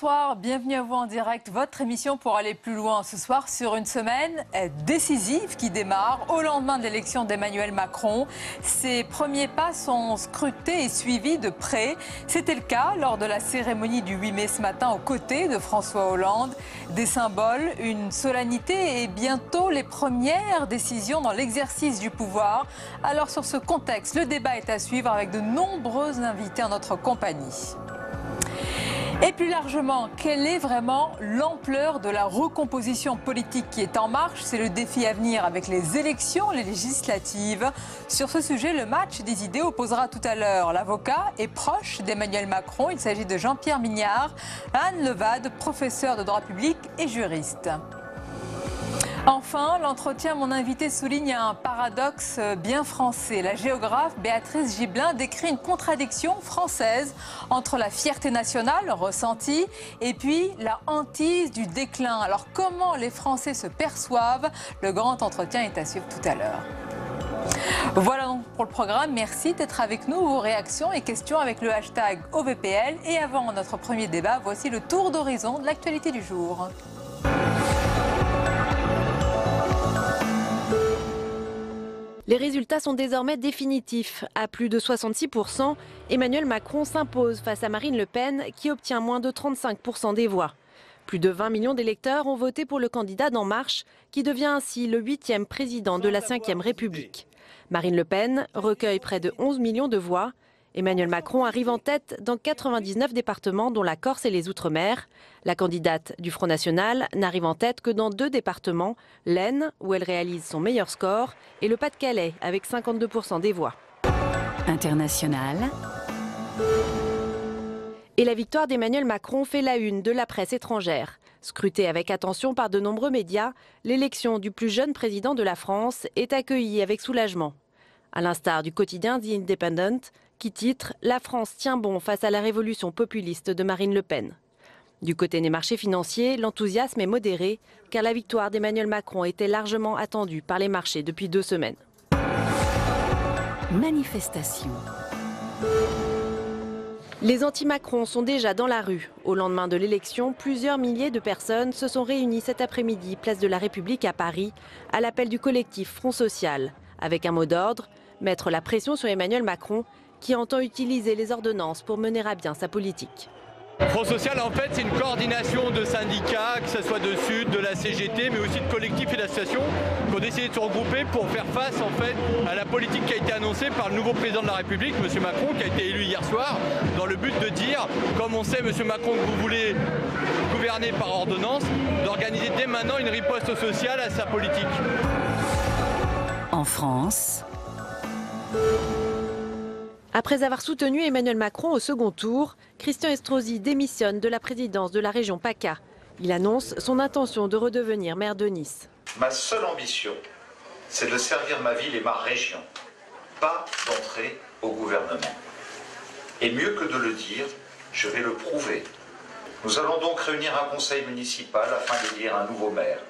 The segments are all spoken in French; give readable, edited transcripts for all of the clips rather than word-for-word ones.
Bonsoir, bienvenue à vous en direct, votre émission pour aller plus loin ce soir sur une semaine décisive qui démarre au lendemain de l'élection d'Emmanuel Macron. Ses premiers pas sont scrutés et suivis de près. C'était le cas lors de la cérémonie du 8 mai ce matin aux côtés de François Hollande. Des symboles, une solennité et bientôt les premières décisions dans l'exercice du pouvoir. Alors sur ce contexte, le débat est à suivre avec de nombreux invités en notre compagnie. Et plus largement, quelle est vraiment l'ampleur de la recomposition politique qui est en marche? C'est le défi à venir avec les élections, les législatives. Sur ce sujet, le match des idées opposera tout à l'heure. L'avocat est proche d'Emmanuel Macron. Il s'agit de Jean-Pierre Mignard, Anne Levade, professeur de droit public et juriste. Enfin, l'entretien, mon invité souligne un paradoxe bien français. La géographe Béatrice Gibelin décrit une contradiction française entre la fierté nationale ressentie et puis la hantise du déclin. Alors comment les Français se perçoivent? Le grand entretien est à suivre tout à l'heure. Voilà donc pour le programme. Merci d'être avec nous. Vos réactions et questions avec le hashtag OVPL. Et avant notre premier débat, voici le tour d'horizon de l'actualité du jour. Les résultats sont désormais définitifs. À plus de 66%, Emmanuel Macron s'impose face à Marine Le Pen qui obtient moins de 35% des voix. Plus de 20 millions d'électeurs ont voté pour le candidat d'En Marche qui devient ainsi le 8e président de la 5e République. Marine Le Pen recueille près de 11 millions de voix. Emmanuel Macron arrive en tête dans 99 départements dont la Corse et les Outre-mer. La candidate du Front National n'arrive en tête que dans 2 départements, l'Aisne où elle réalise son meilleur score et le Pas-de-Calais avec 52% des voix. International. Et la victoire d'Emmanuel Macron fait la une de la presse étrangère. Scrutée avec attention par de nombreux médias, l'élection du plus jeune président de la France est accueillie avec soulagement. À l'instar du quotidien The Independent, qui titre « La France tient bon face à la révolution populiste de Marine Le Pen ». Du côté des marchés financiers, l'enthousiasme est modéré, car la victoire d'Emmanuel Macron était largement attendue par les marchés depuis 2 semaines. Manifestation. Les anti-Macron sont déjà dans la rue. Au lendemain de l'élection, plusieurs milliers de personnes se sont réunies cet après-midi, place de la République à Paris, à l'appel du collectif Front Social, avec un mot d'ordre, mettre la pression sur Emmanuel Macron, qui entend utiliser les ordonnances pour mener à bien sa politique. Front Social, en fait, c'est une coordination de syndicats, que ce soit de Sud, de la CGT, mais aussi de collectifs et d'associations, qui ont décidé de se regrouper pour faire face, en fait, à la politique qui a été annoncée par le nouveau président de la République, M. Macron, qui a été élu hier soir, dans le but de dire, comme on sait, M. Macron, que vous voulez gouverner par ordonnance, d'organiser dès maintenant une riposte sociale à sa politique. En France. Après avoir soutenu Emmanuel Macron au second tour, Christian Estrosi démissionne de la présidence de la région PACA. Il annonce son intention de redevenir maire de Nice. Ma seule ambition, c'est de servir ma ville et ma région, pas d'entrer au gouvernement. Et mieux que de le dire, je vais le prouver. Nous allons donc réunir un conseil municipal afin d'élire un nouveau maire,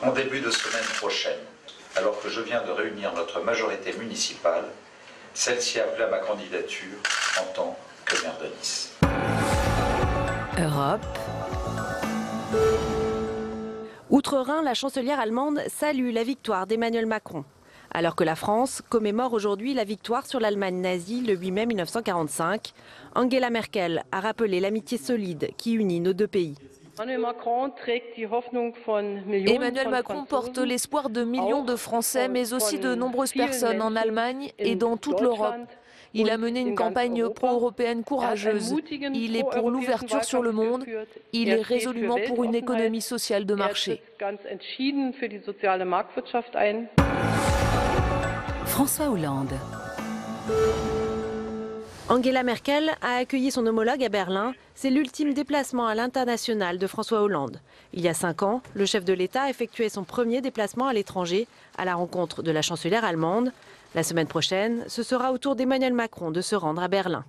en début de semaine prochaine, alors que je viens de réunir notre majorité municipale. Celle-ci a appelé à ma candidature en tant que maire de Nice. Europe. Outre-Rhin, la chancelière allemande salue la victoire d'Emmanuel Macron. Alors que la France commémore aujourd'hui la victoire sur l'Allemagne nazie le 8 mai 1945, Angela Merkel a rappelé l'amitié solide qui unit nos 2 pays. Emmanuel Macron porte l'espoir de millions de Français, mais aussi de nombreuses personnes en Allemagne et dans toute l'Europe. Il a mené une campagne pro-européenne courageuse. Il est pour l'ouverture sur le monde. Il est résolument pour une économie sociale de marché. François Hollande. Angela Merkel a accueilli son homologue à Berlin. C'est l'ultime déplacement à l'international de François Hollande. Il y a 5 ans, le chef de l'État effectuait son premier déplacement à l'étranger à la rencontre de la chancelière allemande. La semaine prochaine, ce sera au tour d'Emmanuel Macron de se rendre à Berlin.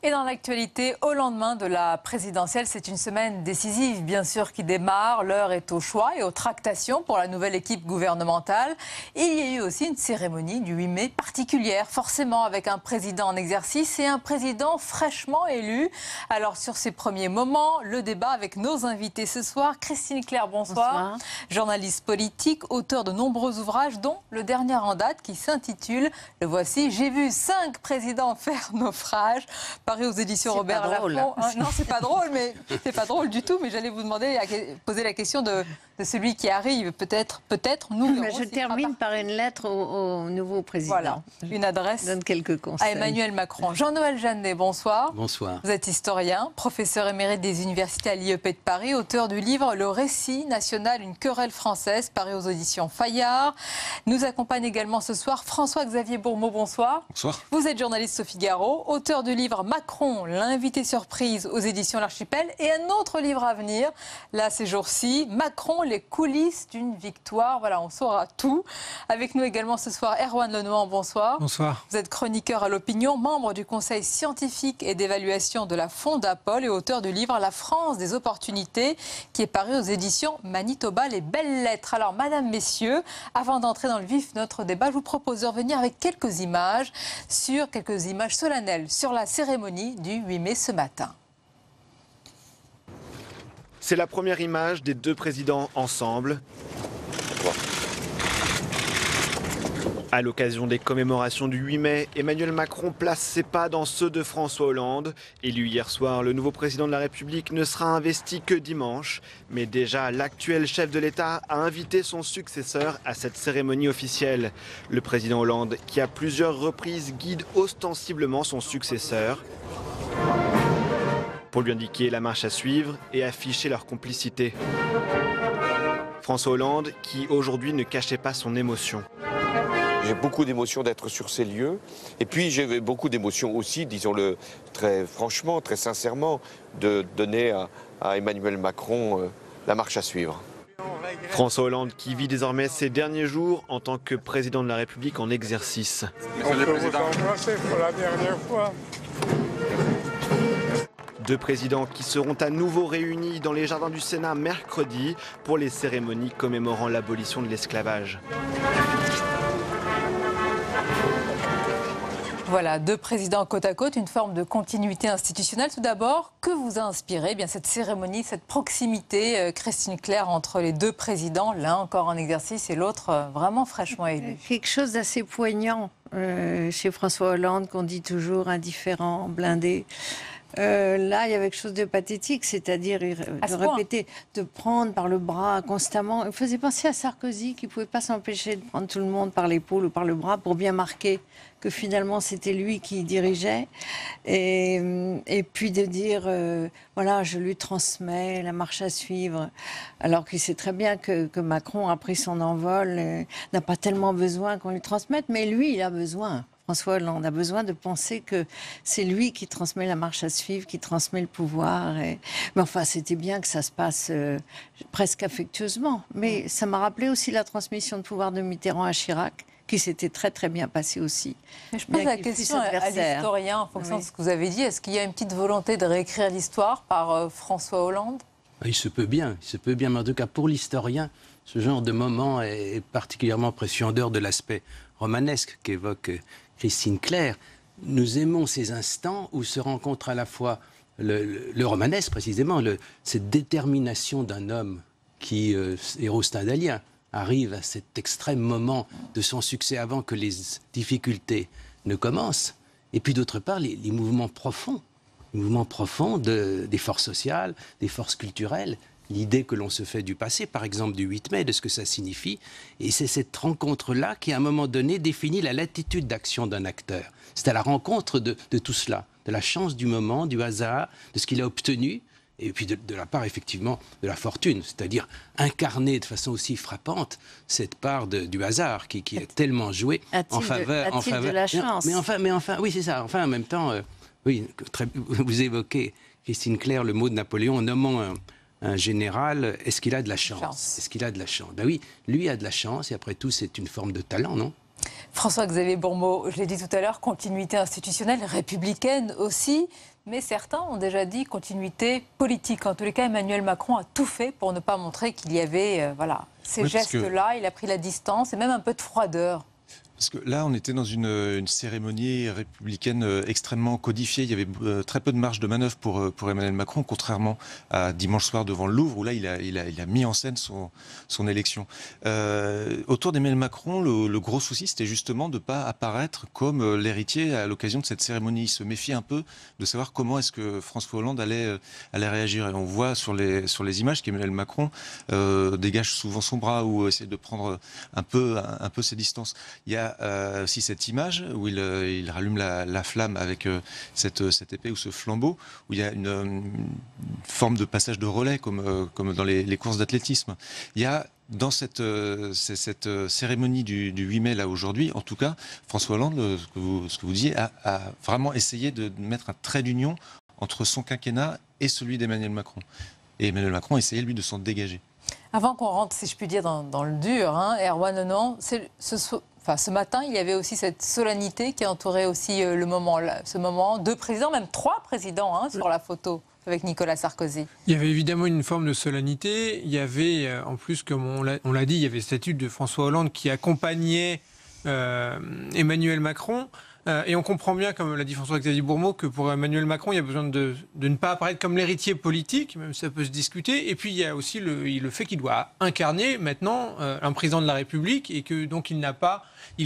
Et dans l'actualité, au lendemain de la présidentielle, c'est une semaine décisive, bien sûr, qui démarre. L'heure est au choix et aux tractations pour la nouvelle équipe gouvernementale. Et il y a eu aussi une cérémonie du 8 mai particulière, forcément avec un président en exercice et un président fraîchement élu. Alors sur ces premiers moments, le débat avec nos invités ce soir. Christine Claire, bonsoir. Journaliste politique, auteur de nombreux ouvrages, dont le dernier en date qui s'intitule, le voici, J'ai vu 5 présidents faire naufrage, paru aux éditions Robert Laffont. Non, c'est pas drôle, mais c'est pas drôle du tout. Mais j'allais vous demander, poser la question de celui qui arrive. Peut-être, nous verrons. Je termine par une lettre au nouveau président. Voilà, une adresse. Donne quelques conseils. À Emmanuel Macron. Jean-Noël Jeannet, bonsoir. Bonsoir. Vous êtes historien, professeur émérite des universités à l'IEP de Paris, auteur du livre Le récit national, une querelle française, paru aux éditions Fayard. Nous accompagne également ce soir François-Xavier Bourmeau, bonsoir. Bonsoir. Vous êtes journaliste au Figaro, auteur du livre Macron, l'invité surprise aux éditions L'Archipel, et un autre livre à venir, là ces jours-ci, Macron, les coulisses d'une victoire. Voilà, on saura tout. Avec nous également ce soir Erwan Lenoir, bonsoir. Bonsoir. Vous êtes chroniqueur à l'Opinion, membre du conseil scientifique et d'évaluation de la Fondapol et auteur du livre La France des opportunités, qui est paru aux éditions Manitoba, les belles lettres. Alors, madame, messieurs, avant d'entrer dans le vif de notre débat, je vous propose de revenir avec quelques images solennelles sur la cérémonie du 8 mai ce matin. C'est la première image des deux présidents ensemble. À l'occasion des commémorations du 8 mai, Emmanuel Macron place ses pas dans ceux de François Hollande. Élu hier soir, le nouveau président de la République ne sera investi que dimanche. Mais déjà, l'actuel chef de l'État a invité son successeur à cette cérémonie officielle. Le président Hollande, qui à plusieurs reprises guide ostensiblement son successeur, pour lui indiquer la marche à suivre et afficher leur complicité. François Hollande, qui aujourd'hui ne cachait pas son émotion. J'ai beaucoup d'émotions d'être sur ces lieux. Et puis j'ai beaucoup d'émotions aussi, disons-le très franchement, très sincèrement, de donner à Emmanuel Macron la marche à suivre. François Hollande qui vit désormais ses derniers jours en tant que président de la République en exercice. On peut vous embrasser pour la dernière fois. Deux présidents qui seront à nouveau réunis dans les jardins du Sénat mercredi pour les cérémonies commémorant l'abolition de l'esclavage. Voilà, deux présidents côte à côte, une forme de continuité institutionnelle. Tout d'abord, que vous a inspiré eh bien, cette cérémonie, cette proximité, Christine Claire, entre les deux présidents, l'un encore en exercice et l'autre vraiment fraîchement élu? Quelque chose d'assez poignant chez François Hollande, qu'on dit toujours indifférent, blindé. Là, il y avait quelque chose de pathétique, c'est-à-dire de répéter, de prendre par le bras constamment. Il faisait penser à Sarkozy, qui ne pouvait pas s'empêcher de prendre tout le monde par l'épaule ou par le bras pour bien marquer que finalement c'était lui qui dirigeait. Et puis de dire, voilà, je lui transmets la marche à suivre, alors qu'il sait très bien que Macron a pris son envol, n'a pas tellement besoin qu'on lui transmette, mais lui, il a besoin. François Hollande a besoin de penser que c'est lui qui transmet la marche à suivre, qui transmet le pouvoir. Mais enfin, c'était bien que ça se passe presque affectueusement. Mais ça m'a rappelé aussi la transmission de pouvoir de Mitterrand à Chirac, qui s'était très très bien passée aussi. Mais je pose la question à l'historien, en fonction de ce que vous avez dit. Est-ce qu'il y a une petite volonté de réécrire l'histoire par François Hollande? Il se peut bien, mais en tout cas pour l'historien, ce genre de moment est particulièrement précieux en dehors de l'aspect romanesque qu'évoque Christine Claire. Nous aimons ces instants où se rencontre à la fois le romanesque, précisément, cette détermination d'un homme qui, héros stendhalien, arrive à cet extrême moment de son succès avant que les difficultés ne commencent. Et puis d'autre part, les mouvements profonds des forces sociales, des forces culturelles, l'idée que l'on se fait du passé, par exemple du 8 mai, de ce que ça signifie. Et c'est cette rencontre-là qui, à un moment donné, définit la latitude d'action d'un acteur. C'est à la rencontre de tout cela, de la chance du moment, du hasard, de ce qu'il a obtenu, et puis de la part, effectivement, de la fortune, c'est-à-dire incarner de façon aussi frappante cette part du hasard qui est tellement joué en faveur... de la chance. Mais enfin, oui, c'est ça. Enfin, en même temps, oui, vous évoquez, Christine Claire, le mot de Napoléon, nommant un général, est-ce qu'il a de la chance? Est-ce qu'il a de la chance? Ben oui, lui a de la chance, et après tout, c'est une forme de talent, non? François-Xavier Bourmeau, je l'ai dit tout à l'heure, continuité institutionnelle, républicaine aussi, mais certains ont déjà dit continuité politique. En tous les cas, Emmanuel Macron a tout fait pour ne pas montrer qu'il y avait ces gestes-là. Il a pris la distance et même un peu de froideur. Parce que là, on était dans une cérémonie républicaine extrêmement codifiée. Il y avait très peu de marge de manœuvre pour Emmanuel Macron, contrairement à dimanche soir devant le Louvre, où là, il a mis en scène son élection. Autour d'Emmanuel Macron, le gros souci, c'était justement de ne pas apparaître comme l'héritier à l'occasion de cette cérémonie. Il se méfiait un peu de savoir comment est-ce que François Hollande allait réagir. Et on voit sur les images qu'Emmanuel Macron dégage souvent son bras ou essaie de prendre un peu ses distances. Il y a aussi cette image où il rallume la flamme avec cette épée ou ce flambeau, où il y a une forme de passage de relais comme dans les courses d'athlétisme. Il y a dans cette cérémonie du 8 mai, là, aujourd'hui, en tout cas, François Hollande, ce que vous disiez, a vraiment essayé de mettre un trait d'union entre son quinquennat et celui d'Emmanuel Macron. Et Emmanuel Macron a essayé, lui, de s'en dégager. Avant qu'on rentre, si je puis dire, dans le dur, Erwan Henon, ce matin, il y avait aussi cette solennité qui entourait aussi ce moment. 2 présidents, même 3 présidents sur la photo avec Nicolas Sarkozy. Il y avait évidemment une forme de solennité. Il y avait, en plus, comme on l'a dit, il y avait le statut de François Hollande qui accompagnait Emmanuel Macron. Et on comprend bien, comme l'a dit François-Xavier Bourmeau, que pour Emmanuel Macron, il y a besoin de ne pas apparaître comme l'héritier politique, même si ça peut se discuter. Et puis il y a aussi le fait qu'il doit incarner maintenant un président de la République et que donc il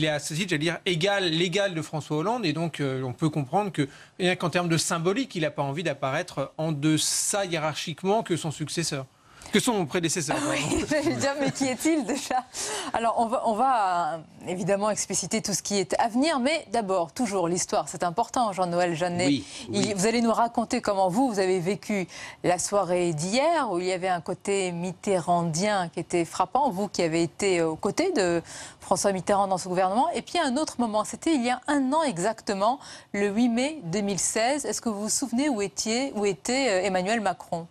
est à ce titre, j'allais dire, l'égal de François Hollande. Et donc on peut comprendre que rien qu'en termes de symbolique, il n'a pas envie d'apparaître en deçà hiérarchiquement que son successeur. Que son prédécesseur. Oui, j'allais dire, mais qui est-il déjà? Alors, on va évidemment expliciter tout ce qui est à venir, mais d'abord, toujours l'histoire, c'est important, Jean-Noël Jeannet. Oui. Vous allez nous raconter comment vous avez vécu la soirée d'hier, où il y avait un côté mitterrandien qui était frappant, vous qui avez été aux côtés de François Mitterrand dans ce gouvernement. Et puis, un autre moment, c'était il y a 1 an exactement, le 8 mai 2016. Est-ce que vous vous souvenez où était Emmanuel Macron?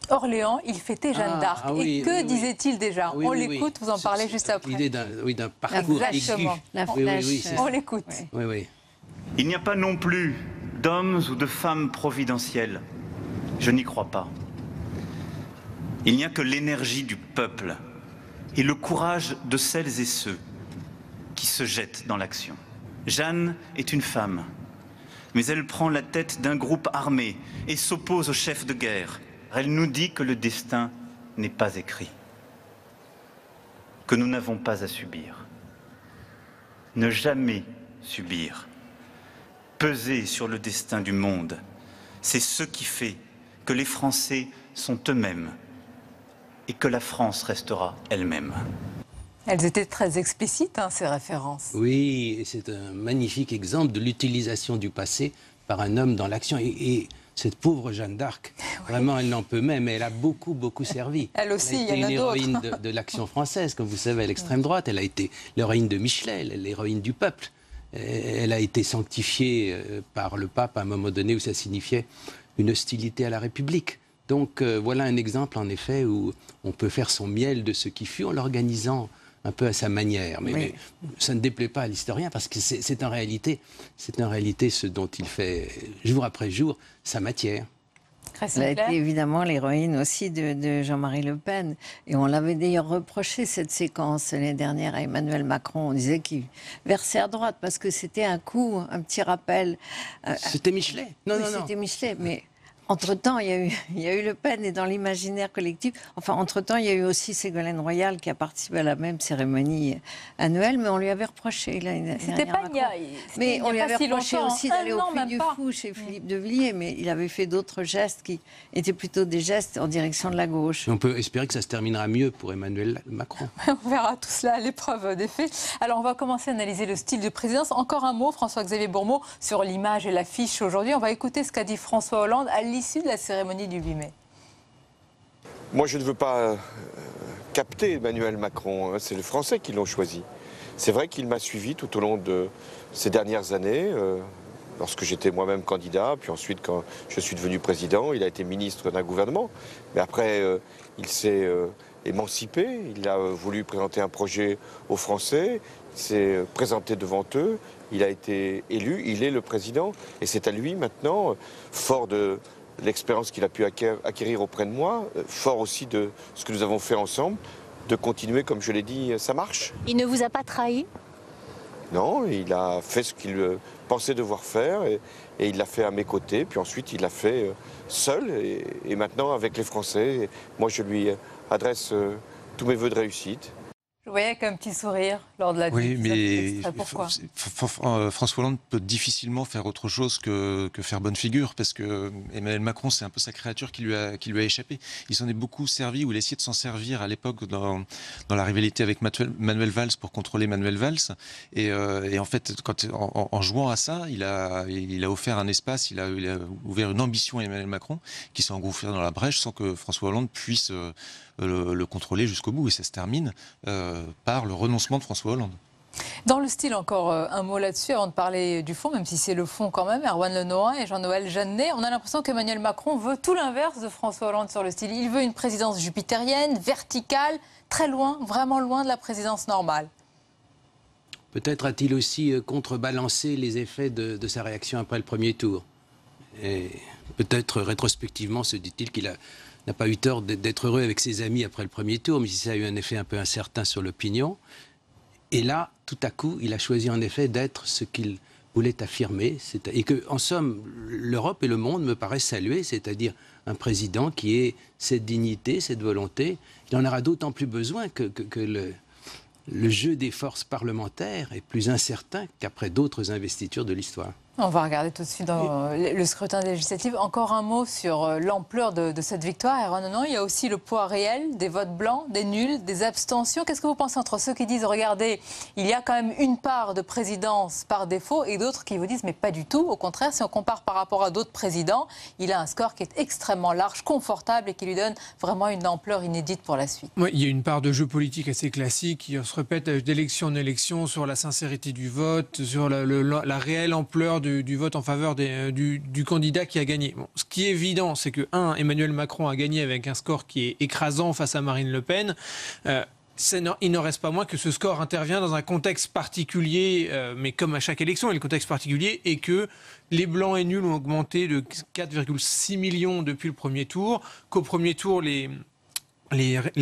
Orléans, il fêtait Jeanne d'Arc. Et que disait-il déjà? On l'écoute, vous en parlez juste après. L'idée d'un parcours aigu. La flèche. On l'écoute. Oui. Il n'y a pas non plus d'hommes ou de femmes providentiels. Je n'y crois pas. Il n'y a que l'énergie du peuple et le courage de celles et ceux qui se jettent dans l'action. Jeanne est une femme, mais elle prend la tête d'un groupe armé et s'oppose au chef de guerre. Elle nous dit que le destin n'est pas écrit, que nous n'avons pas à subir. Ne jamais subir, peser sur le destin du monde, c'est ce qui fait que les Français sont eux-mêmes et que la France restera elle-même. Elles étaient très explicites, ces références. Oui, c'est un magnifique exemple de l'utilisation du passé par un homme dans l'action. Et cette pauvre Jeanne d'Arc, vraiment, elle n'en peut même, mais elle a beaucoup servi. Elle aussi, il y en a d'autres. Elle a été une héroïne de l'action française, comme vous savez, à l'extrême droite. Elle a été l'héroïne de Michelet, l'héroïne du peuple. Elle a été sanctifiée par le pape à un moment donné où ça signifiait une hostilité à la République. Donc voilà un exemple, en effet, où on peut faire son miel de ce qui fut en l'organisant un peu à sa manière. Mais ça ne déplaît pas à l'historien parce que c'est en réalité ce dont il fait jour après jour sa matière. Elle a été évidemment l'héroïne aussi de Jean-Marie Le Pen. Et on l'avait d'ailleurs reproché cette séquence l'année dernière à Emmanuel Macron. On disait qu'il versait à droite parce que c'était un petit rappel. C'était Michelet. Non. C'était Michelet, mais... Entre-temps, il y a eu Le Pen et dans l'imaginaire collectif. Enfin, entre-temps, il y a eu aussi Ségolène Royal qui a participé à la même cérémonie annuelle, mais on lui avait reproché. C'était pas mais on lui avait reproché aussi d'aller au Puy du Fou chez Philippe de Villiers, mais il avait fait d'autres gestes qui étaient plutôt des gestes en direction de la gauche. Et on peut espérer que ça se terminera mieux pour Emmanuel Macron. On verra tout cela à l'épreuve des faits. Alors, on va commencer à analyser le style de présidence. Encore un mot, François-Xavier Bourmeau, sur l'image et l'affiche aujourd'hui. On va écouter ce qu'a dit François Hollande à l'issue de la cérémonie du 8 mai. Moi, je ne veux pas capter Emmanuel Macron. C'est les Français qui l'ont choisi. C'est vrai qu'il m'a suivi tout au long de ces dernières années, lorsque j'étais moi-même candidat, puis ensuite quand je suis devenu président, il a été ministre d'un gouvernement. Mais après, il s'est émancipé, il a voulu présenter un projet aux Français, s'est présenté devant eux, il a été élu, il est le président, et c'est à lui maintenant, fort de l'expérience qu'il a pu acquérir auprès de moi, fort aussi de ce que nous avons fait ensemble, de continuer, comme je l'ai dit, sa marche. Il ne vous a pas trahi? Non, il a fait ce qu'il pensait devoir faire, et il l'a fait à mes côtés, puis ensuite il l'a fait seul, et maintenant avec les Français. Et moi, je lui adresse tous mes vœux de réussite. Je voyais avec un petit sourire lors de la Oui, mais pourquoi François Hollande peut difficilement faire autre chose que faire bonne figure, parce que Emmanuel Macron, c'est un peu sa créature qui lui a échappé. Il s'en est beaucoup servi, ou il a essayé de s'en servir à l'époque dans la rivalité avec Manuel Valls pour contrôler Manuel Valls. Et en fait, en jouant à ça, il a offert un espace, il a ouvert une ambition à Emmanuel Macron qui s'est engouffré dans la brèche sans que François Hollande puisse le contrôler jusqu'au bout. Et ça se termine par le renoncement de François Hollande. Dans le style, encore un mot là-dessus, avant de parler du fond, même si c'est le fond quand même, Erwan Le Nohain et Jean-Noël Jeannet, on a l'impression qu'Emmanuel Macron veut tout l'inverse de François Hollande sur le style. Il veut une présidence jupitérienne, verticale, très loin, vraiment loin de la présidence normale. Peut-être a-t-il aussi contrebalancé les effets de sa réaction après le premier tour. Et peut-être rétrospectivement se dit-il qu'il n'a pas eu tort d'être heureux avec ses amis après le premier tour, mais si ça a eu un effet un peu incertain sur l'opinion. Et là, tout à coup, il a choisi en effet d'être ce qu'il voulait affirmer. Et que, en somme, l'Europe et le monde me paraissent saluer, c'est-à-dire un président qui ait cette dignité, cette volonté. Il en aura d'autant plus besoin que le jeu des forces parlementaires est plus incertain qu'après d'autres investitures de l'histoire. On va regarder tout de suite dans le scrutin législatif. Encore un mot sur l'ampleur de cette victoire. Erwan Le Nohain, il y a aussi le poids réel des votes blancs, des nuls, des abstentions. Qu'est-ce que vous pensez entre ceux qui disent, regardez, il y a quand même une part de présidence par défaut, et d'autres qui vous disent, mais pas du tout. Au contraire, si on compare par rapport à d'autres présidents, il a un score qui est extrêmement large, confortable et qui lui donne vraiment une ampleur inédite pour la suite. Oui, il y a une part de jeu politique assez classique qui se répète d'élection en élection sur la sincérité du vote, sur la réelle ampleur du vote en faveur du candidat qui a gagné. Bon, ce qui est évident, c'est que, Emmanuel Macron a gagné avec un score qui est écrasant face à Marine Le Pen. Il n'en reste pas moins que ce score intervient dans un contexte particulier, mais comme à chaque élection, et le contexte particulier est que les blancs et nuls ont augmenté de 4,6 millions depuis le premier tour, qu'au premier tour, les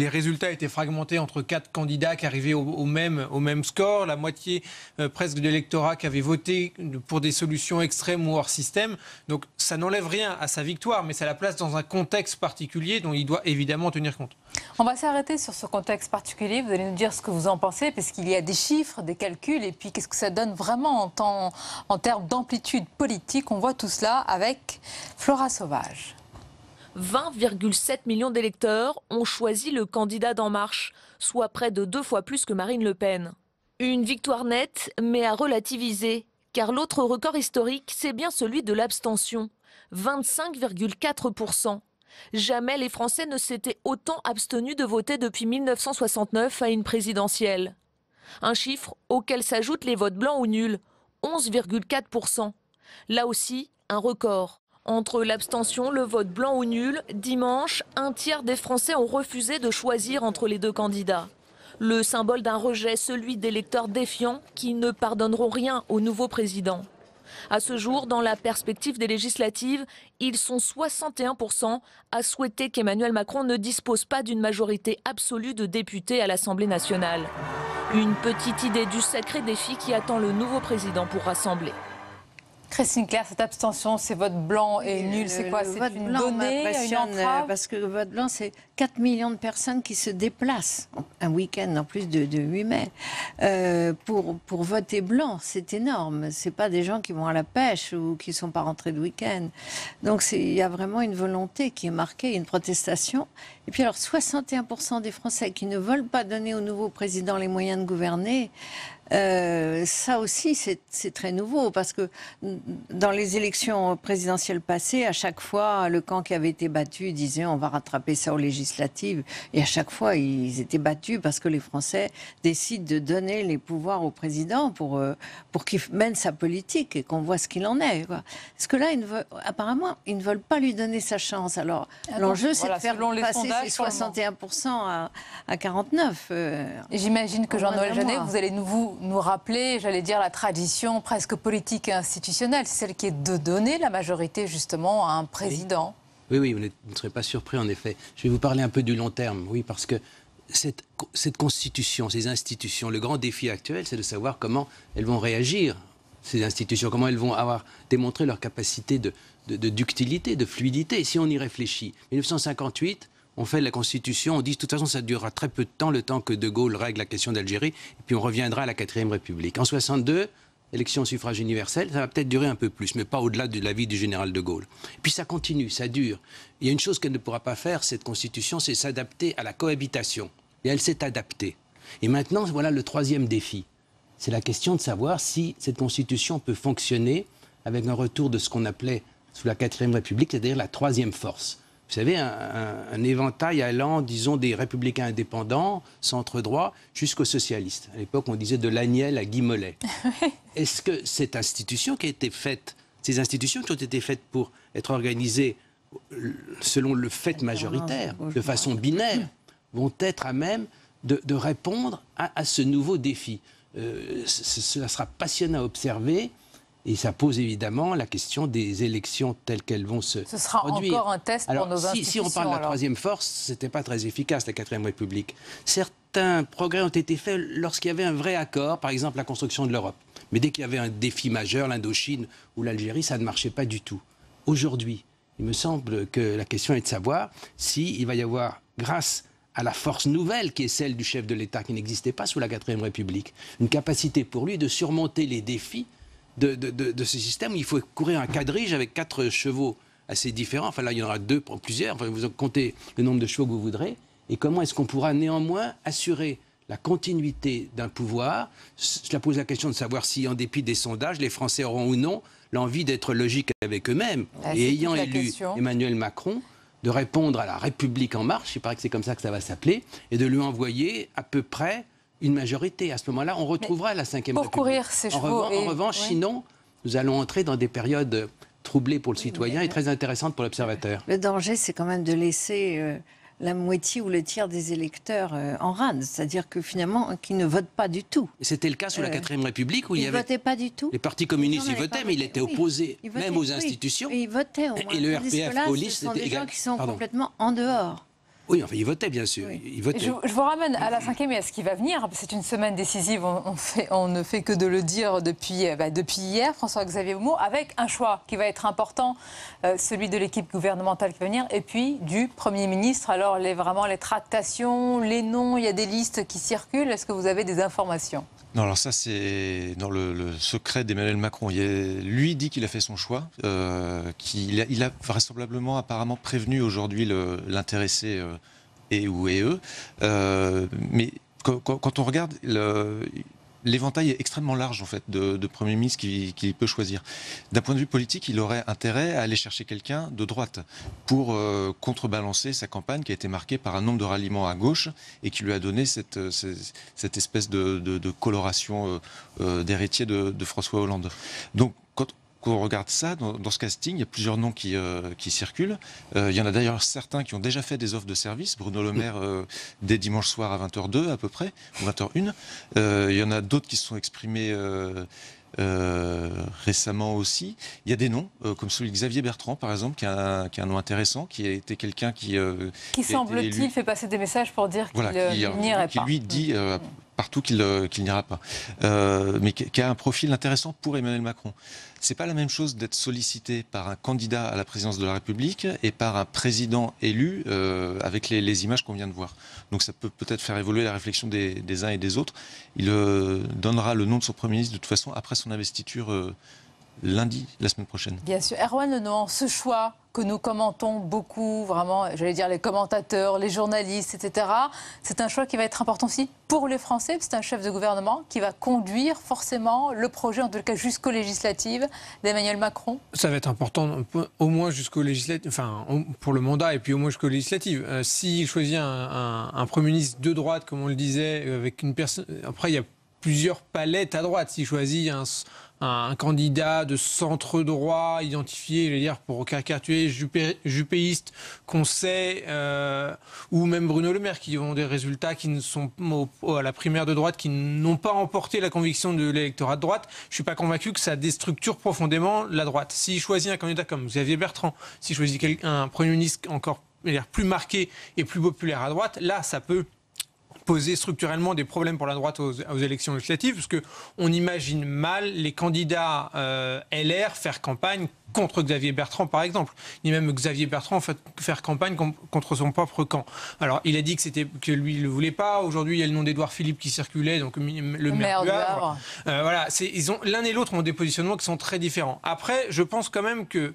résultats étaient fragmentés entre 4 candidats qui arrivaient au même score, la moitié presque de l'électorat qui avait voté pour des solutions extrêmes ou hors système. Donc ça n'enlève rien à sa victoire, mais ça la place dans un contexte particulier dont il doit évidemment tenir compte. On va s'arrêter sur ce contexte particulier. Vous allez nous dire ce que vous en pensez, parce qu'il y a des chiffres, des calculs, et puis qu'est-ce que ça donne vraiment en termes d'amplitude politique. On voit tout cela avec Flora Sauvage. 20,7 millions d'électeurs ont choisi le candidat d'En Marche, soit près de 2 fois plus que Marine Le Pen. Une victoire nette, mais à relativiser, car l'autre record historique, c'est bien celui de l'abstention, 25,4%. Jamais les Français ne s'étaient autant abstenus de voter depuis 1969 à une présidentielle. Un chiffre auquel s'ajoutent les votes blancs ou nuls, 11,4%. Là aussi, un record. Entre l'abstention, le vote blanc ou nul, dimanche, 1/3 des Français ont refusé de choisir entre les deux candidats. Le symbole d'un rejet, celui d'électeurs défiants qui ne pardonneront rien au nouveau président. À ce jour, dans la perspective des législatives, ils sont 61% à souhaiter qu'Emmanuel Macron ne dispose pas d'une majorité absolue de députés à l'Assemblée nationale. Une petite idée du sacré défi qui attend le nouveau président pour rassembler. Christine Claire, cette abstention, ces votes blancs et nuls, c'est quoi? C'est une donnée, une entrave? Parce que le vote blanc, c'est 4 millions de personnes qui se déplacent un week-end en plus de 8 mai pour voter blanc. C'est énorme. C'est pas des gens qui vont à la pêche ou qui sont pas rentrés de week-end. Donc il y a vraiment une volonté qui est marquée, une protestation. Et puis alors 61% des Français qui ne veulent pas donner au nouveau président les moyens de gouverner. Ça aussi, c'est très nouveau, parce que dans les élections présidentielles passées, à chaque fois, le camp qui avait été battu disait on va rattraper ça aux législatives. Et à chaque fois, ils étaient battus parce que les Français décident de donner les pouvoirs au président pour qu'il mène sa politique et qu'on voit ce qu'il en est, quoi. Parce que là, apparemment, ils ne veulent pas lui donner sa chance. Alors, l'enjeu, c'est de faire passer ces 61% à 49%. J'imagine que Jean-Noël Jeannet, vous allez nous rappeler, j'allais dire, la tradition presque politique et institutionnelle. C'est celle qui est de donner la majorité, justement, à un président. Oui, vous ne serez pas surpris, en effet. Je vais vous parler un peu du long terme, oui, parce que cette constitution, ces institutions, le grand défi actuel, c'est de savoir comment elles vont réagir, ces institutions, comment elles vont avoir démontré leur capacité de ductilité, de fluidité. Et si on y réfléchit, 1958, on fait la Constitution, on dit de toute façon ça durera très peu de temps, le temps que De Gaulle règle la question d'Algérie, et puis on reviendra à la 4e République. En 62, élection au suffrage universel, ça va peut-être durer un peu plus, mais pas au-delà de la vie du général de Gaulle. Et puis ça continue, ça dure. Il y a une chose qu'elle ne pourra pas faire, cette Constitution, c'est s'adapter à la cohabitation. Et elle s'est adaptée. Et maintenant, voilà le 3e défi. C'est la question de savoir si cette Constitution peut fonctionner avec un retour de ce qu'on appelait sous la 4e République, c'est-à-dire la 3e force. Vous savez, un éventail allant, disons, des républicains indépendants, centre-droit, jusqu'aux socialistes. À l'époque, on disait de l'Agnel à Guy Mollet. Est-ce que cette institution qui a été faite, ces institutions qui ont été faites pour être organisées selon le fait majoritaire, de façon binaire, vont être à même de répondre à ce nouveau défi? Cela sera passionnant à observer. Et ça pose évidemment la question des élections telles qu'elles vont se produire. Ce sera encore un test pour nos institutions. Si on parle de la 3e force, ce n'était pas très efficace, la 4e République. Certains progrès ont été faits lorsqu'il y avait un vrai accord, par exemple la construction de l'Europe. Mais dès qu'il y avait un défi majeur, l'Indochine ou l'Algérie, ça ne marchait pas du tout. Aujourd'hui, il me semble que la question est de savoir s'il va y avoir, grâce à la force nouvelle qui est celle du chef de l'État, qui n'existait pas sous la 4e République, une capacité pour lui de surmonter les défis de ce système où il faut courir un quadrige avec 4 chevaux assez différents. Enfin là, il y en aura 2 pour plusieurs. Enfin, vous comptez le nombre de chevaux que vous voudrez. Et comment est-ce qu'on pourra néanmoins assurer la continuité d'un pouvoir? Cela pose la question de savoir si, en dépit des sondages, les Français auront ou non l'envie d'être logiques avec eux-mêmes. Et ayant élu Emmanuel Macron, de répondre à la République en marche, il paraît que c'est comme ça que ça va s'appeler, et de lui envoyer à peu près une majorité. À ce moment-là, on retrouvera la 5e République. Pour courir ces chevaux. En revanche, sinon, nous allons entrer dans des périodes troublées pour le citoyen et très intéressantes pour l'observateur. Le danger, c'est quand même de laisser la moitié ou le tiers des électeurs en rade. C'est-à-dire que finalement, qui ne votent pas du tout. C'était le cas sous la 4e République où il y avait... Ils ne votaient pas du tout. Les partis communistes, ils votaient, mais ils étaient opposés même aux institutions. Ils votaient au moins. Et le RPF, aux listes, ce sont des gens qui sont complètement en dehors. Oui, enfin, ils votaient, bien sûr. Oui. Ils votaient. Je vous ramène à la 5e et à ce qui va venir. C'est une semaine décisive, on ne fait que de le dire depuis hier, François-Xavier Aumeau, avec un choix qui va être important, celui de l'équipe gouvernementale qui va venir, et puis du Premier ministre. Alors, vraiment, les tractations, les noms, il y a des listes qui circulent. Est-ce que vous avez des informations ? Non, alors ça, c'est dans le secret d'Emmanuel Macron. Lui dit qu'il a fait son choix, qu'il a vraisemblablement, apparemment prévenu aujourd'hui l'intéressé et eux. Mais quand on regarde, l'éventail est extrêmement large en fait de Premier ministre qu'il peut choisir. D'un point de vue politique, il aurait intérêt à aller chercher quelqu'un de droite pour contrebalancer sa campagne qui a été marquée par un nombre de ralliements à gauche et qui lui a donné cette espèce de coloration d'héritier de François Hollande. Donc quand on regarde ça, dans ce casting, il y a plusieurs noms qui circulent. Il y en a d'ailleurs certains qui ont déjà fait des offres de service. Bruno Le Maire, dès dimanche soir à 20h02 à peu près, ou 20h01. Il y en a d'autres qui se sont exprimés récemment aussi. Il y a des noms, comme celui de Xavier Bertrand, par exemple, qui a un nom intéressant, qui a été quelqu'un qui semble-t-il, fait passer des messages pour dire qu'il n'irait pas. Qui lui dit partout qu'il n'ira pas. Mais qui a un profil intéressant pour Emmanuel Macron. C'est pas la même chose d'être sollicité par un candidat à la présidence de la République et par un président élu avec les images qu'on vient de voir. Donc ça peut peut-être faire évoluer la réflexion des uns et des autres. Il donnera le nom de son Premier ministre de toute façon après son investiture lundi, la semaine prochaine. Bien sûr. Erwan Lenohan, ce choix que nous commentons beaucoup, vraiment, j'allais dire les commentateurs, les journalistes, etc., c'est un choix qui va être important aussi pour les Français. C'est un chef de gouvernement qui va conduire forcément le projet, en tout cas jusqu'aux législatives, d'Emmanuel Macron. Ça va être important au moins jusqu'aux législatives, enfin pour le mandat et puis au moins jusqu'aux législatives. S'il choisit un Premier ministre de droite, comme on le disait, avec une personne... Après, il y a plusieurs palettes à droite. S'il choisit un candidat de centre-droit identifié, je veux dire, pour caricaturer, jupéiste, qu'on sait, ou même Bruno Le Maire, qui ont des résultats qui ne sont à la primaire de droite, qui n'ont pas emporté la conviction de l'électorat de droite, je ne suis pas convaincu que ça déstructure profondément la droite. S'il choisit un candidat comme Xavier Bertrand, s'il choisit un Premier ministre encore plus marqué et plus populaire à droite, là, ça peut poser structurellement des problèmes pour la droite aux élections législatives, parce qu'on imagine mal les candidats LR faire campagne contre Xavier Bertrand, par exemple, ni même Xavier Bertrand faire campagne contre son propre camp. Alors, il a dit que lui, il ne le voulait pas. Aujourd'hui, il y a le nom d'Édouard Philippe qui circulait, donc le maire du Havre. Voilà, l'un et l'autre ont des positionnements qui sont très différents. Après, je pense quand même que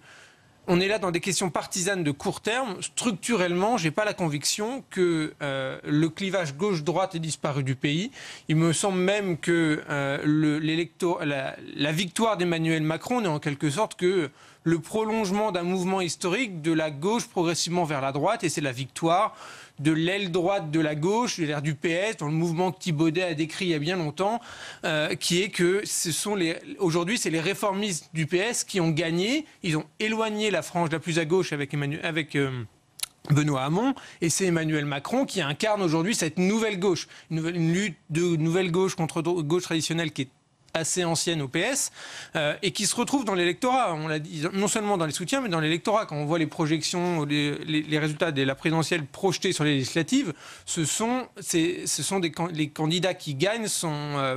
on est là dans des questions partisanes de court terme. Structurellement, je n'ai pas la conviction que le clivage gauche-droite ait disparu du pays. Il me semble même que la victoire d'Emmanuel Macron n'est en quelque sorte que le prolongement d'un mouvement historique de la gauche progressivement vers la droite, et c'est la victoire de l'aile droite de la gauche, de l'ère du PS, dans le mouvement que Thibaudet a décrit il y a bien longtemps, qui est que aujourd'hui, c'est les réformistes du PS qui ont gagné. Ils ont éloigné la frange la plus à gauche avec Benoît Hamon, et c'est Emmanuel Macron qui incarne aujourd'hui cette nouvelle gauche, une lutte de nouvelle gauche contre gauche traditionnelle qui est assez ancienne au PS, et qui se retrouve dans l'électorat. On l'a dit, non seulement dans les soutiens, mais dans l'électorat. Quand on voit les projections, les résultats de la présidentielle projetés sur les législatives, les candidats qui gagnent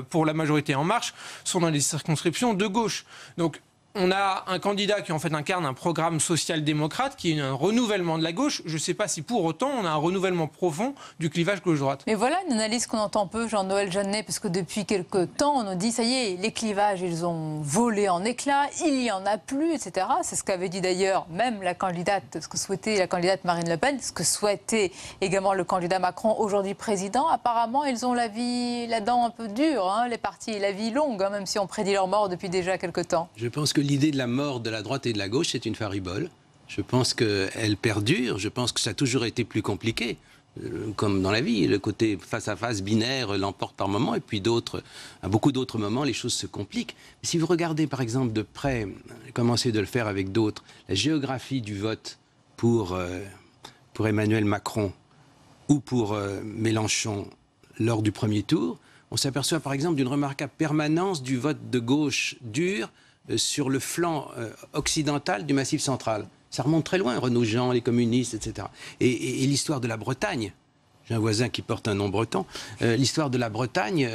pour la majorité En Marche sont dans les circonscriptions de gauche. Donc, on a un candidat qui en fait incarne un programme social-démocrate qui est un renouvellement de la gauche. Je ne sais pas si pour autant on a un renouvellement profond du clivage gauche-droite. Mais voilà une analyse qu'on entend peu, Jean-Noël Jeannet, parce que depuis quelque temps on nous dit ça y est, les clivages ils ont volé en éclats, il n'y en a plus, etc. C'est ce qu'avait dit d'ailleurs même la candidate, ce que souhaitait la candidate Marine Le Pen, ce que souhaitait également le candidat Macron, aujourd'hui président. Apparemment ils ont la dent un peu dure, hein, les partis, la vie longue, hein, même si on prédit leur mort depuis déjà quelque temps. Je pense que l'idée de la mort de la droite et de la gauche, c'est une faribole. Je pense qu'elle perdure. Je pense que ça a toujours été plus compliqué. Comme dans la vie, le côté face-à-face binaire l'emporte par moments, et puis à beaucoup d'autres moments, les choses se compliquent. Mais si vous regardez, par exemple, de près, commencez de le faire avec d'autres, la géographie du vote pour Emmanuel Macron ou pour Mélenchon lors du premier tour, on s'aperçoit, par exemple, d'une remarquable permanence du vote de gauche dur sur le flanc occidental du Massif central. Ça remonte très loin, Renaud-Jean, les communistes, etc. Et l'histoire de la Bretagne, j'ai un voisin qui porte un nom breton, l'histoire de la Bretagne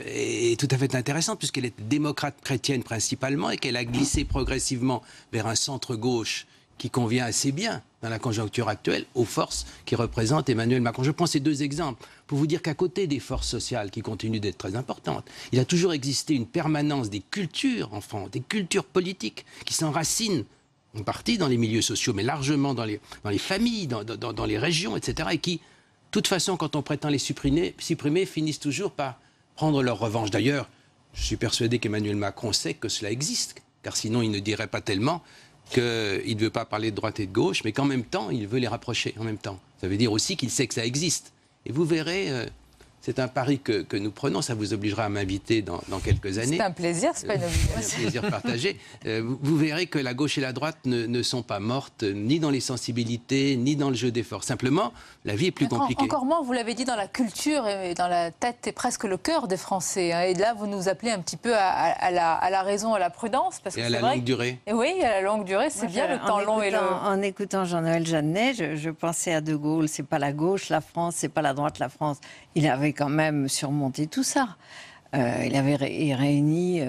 est tout à fait intéressante puisqu'elle est démocrate chrétienne principalement et qu'elle a glissé progressivement vers un centre-gauche qui convient assez bien dans la conjoncture actuelle aux forces qui représentent Emmanuel Macron. Je prends ces deux exemples pour vous dire qu'à côté des forces sociales qui continuent d'être très importantes, il a toujours existé une permanence des cultures en France, des cultures politiques qui s'enracinent en partie dans les milieux sociaux, mais largement dans les familles, dans les régions, etc. et qui, de toute façon, quand on prétend les supprimer, finissent toujours par prendre leur revanche. D'ailleurs, je suis persuadé qu'Emmanuel Macron sait que cela existe, car sinon il ne dirait pas tellement qu'il ne veut pas parler de droite et de gauche, mais qu'en même temps, il veut les rapprocher en même temps. Ça veut dire aussi qu'il sait que ça existe. Et vous verrez, c'est un pari que nous prenons, ça vous obligera à m'inviter dans quelques années. C'est un plaisir, c'est pas une obligation. C'est un plaisir partagé. Vous verrez que la gauche et la droite ne sont pas mortes, ni dans les sensibilités, ni dans le jeu d'effort. Simplement, la vie est plus compliquée. Encore moins, vous l'avez dit, dans la culture et dans la tête et presque le cœur des Français. Hein. Et là, vous nous appelez un petit peu à la raison, à la prudence. Parce que et à la longue durée. Et oui, à la longue durée, c'est bien le temps long et le... En écoutant Jean-Noël Jeannet, je pensais à De Gaulle. C'est pas la gauche, la France, c'est pas la droite, la France. Il avait quand même surmonté tout ça. Il avait réuni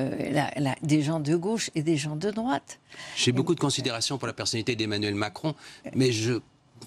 des gens de gauche et des gens de droite. J'ai beaucoup de considération pour la personnalité d'Emmanuel Macron, mais je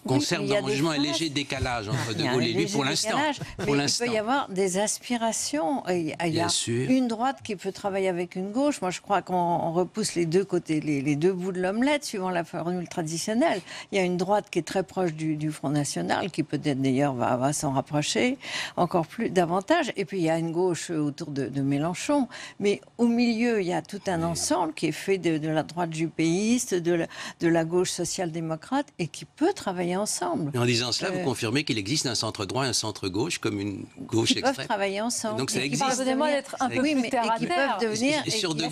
conserve dans mon jugement un léger décalage entre De Gaulle et lui pour l'instant. Il peut y avoir des aspirations. Il y a une droite qui peut travailler avec une gauche. Moi, je crois qu'on repousse les deux côtés, les deux bouts de l'omelette, suivant la formule traditionnelle. Il y a une droite qui est très proche du Front National, qui peut-être d'ailleurs va s'en rapprocher encore plus davantage. Et puis il y a une gauche autour de Mélenchon. Mais au milieu, il y a tout un ensemble qui est fait de la droite jupéiste, de la gauche social-démocrate, et qui peut travailler travailler ensemble. Et en disant cela, vous confirmez qu'il existe un centre-droit et un centre-gauche, comme une gauche extrême. Ils peuvent travailler ensemble. Donc ça existe. Pardonnez-moi d'être un peu plus terre à terre. Et sur De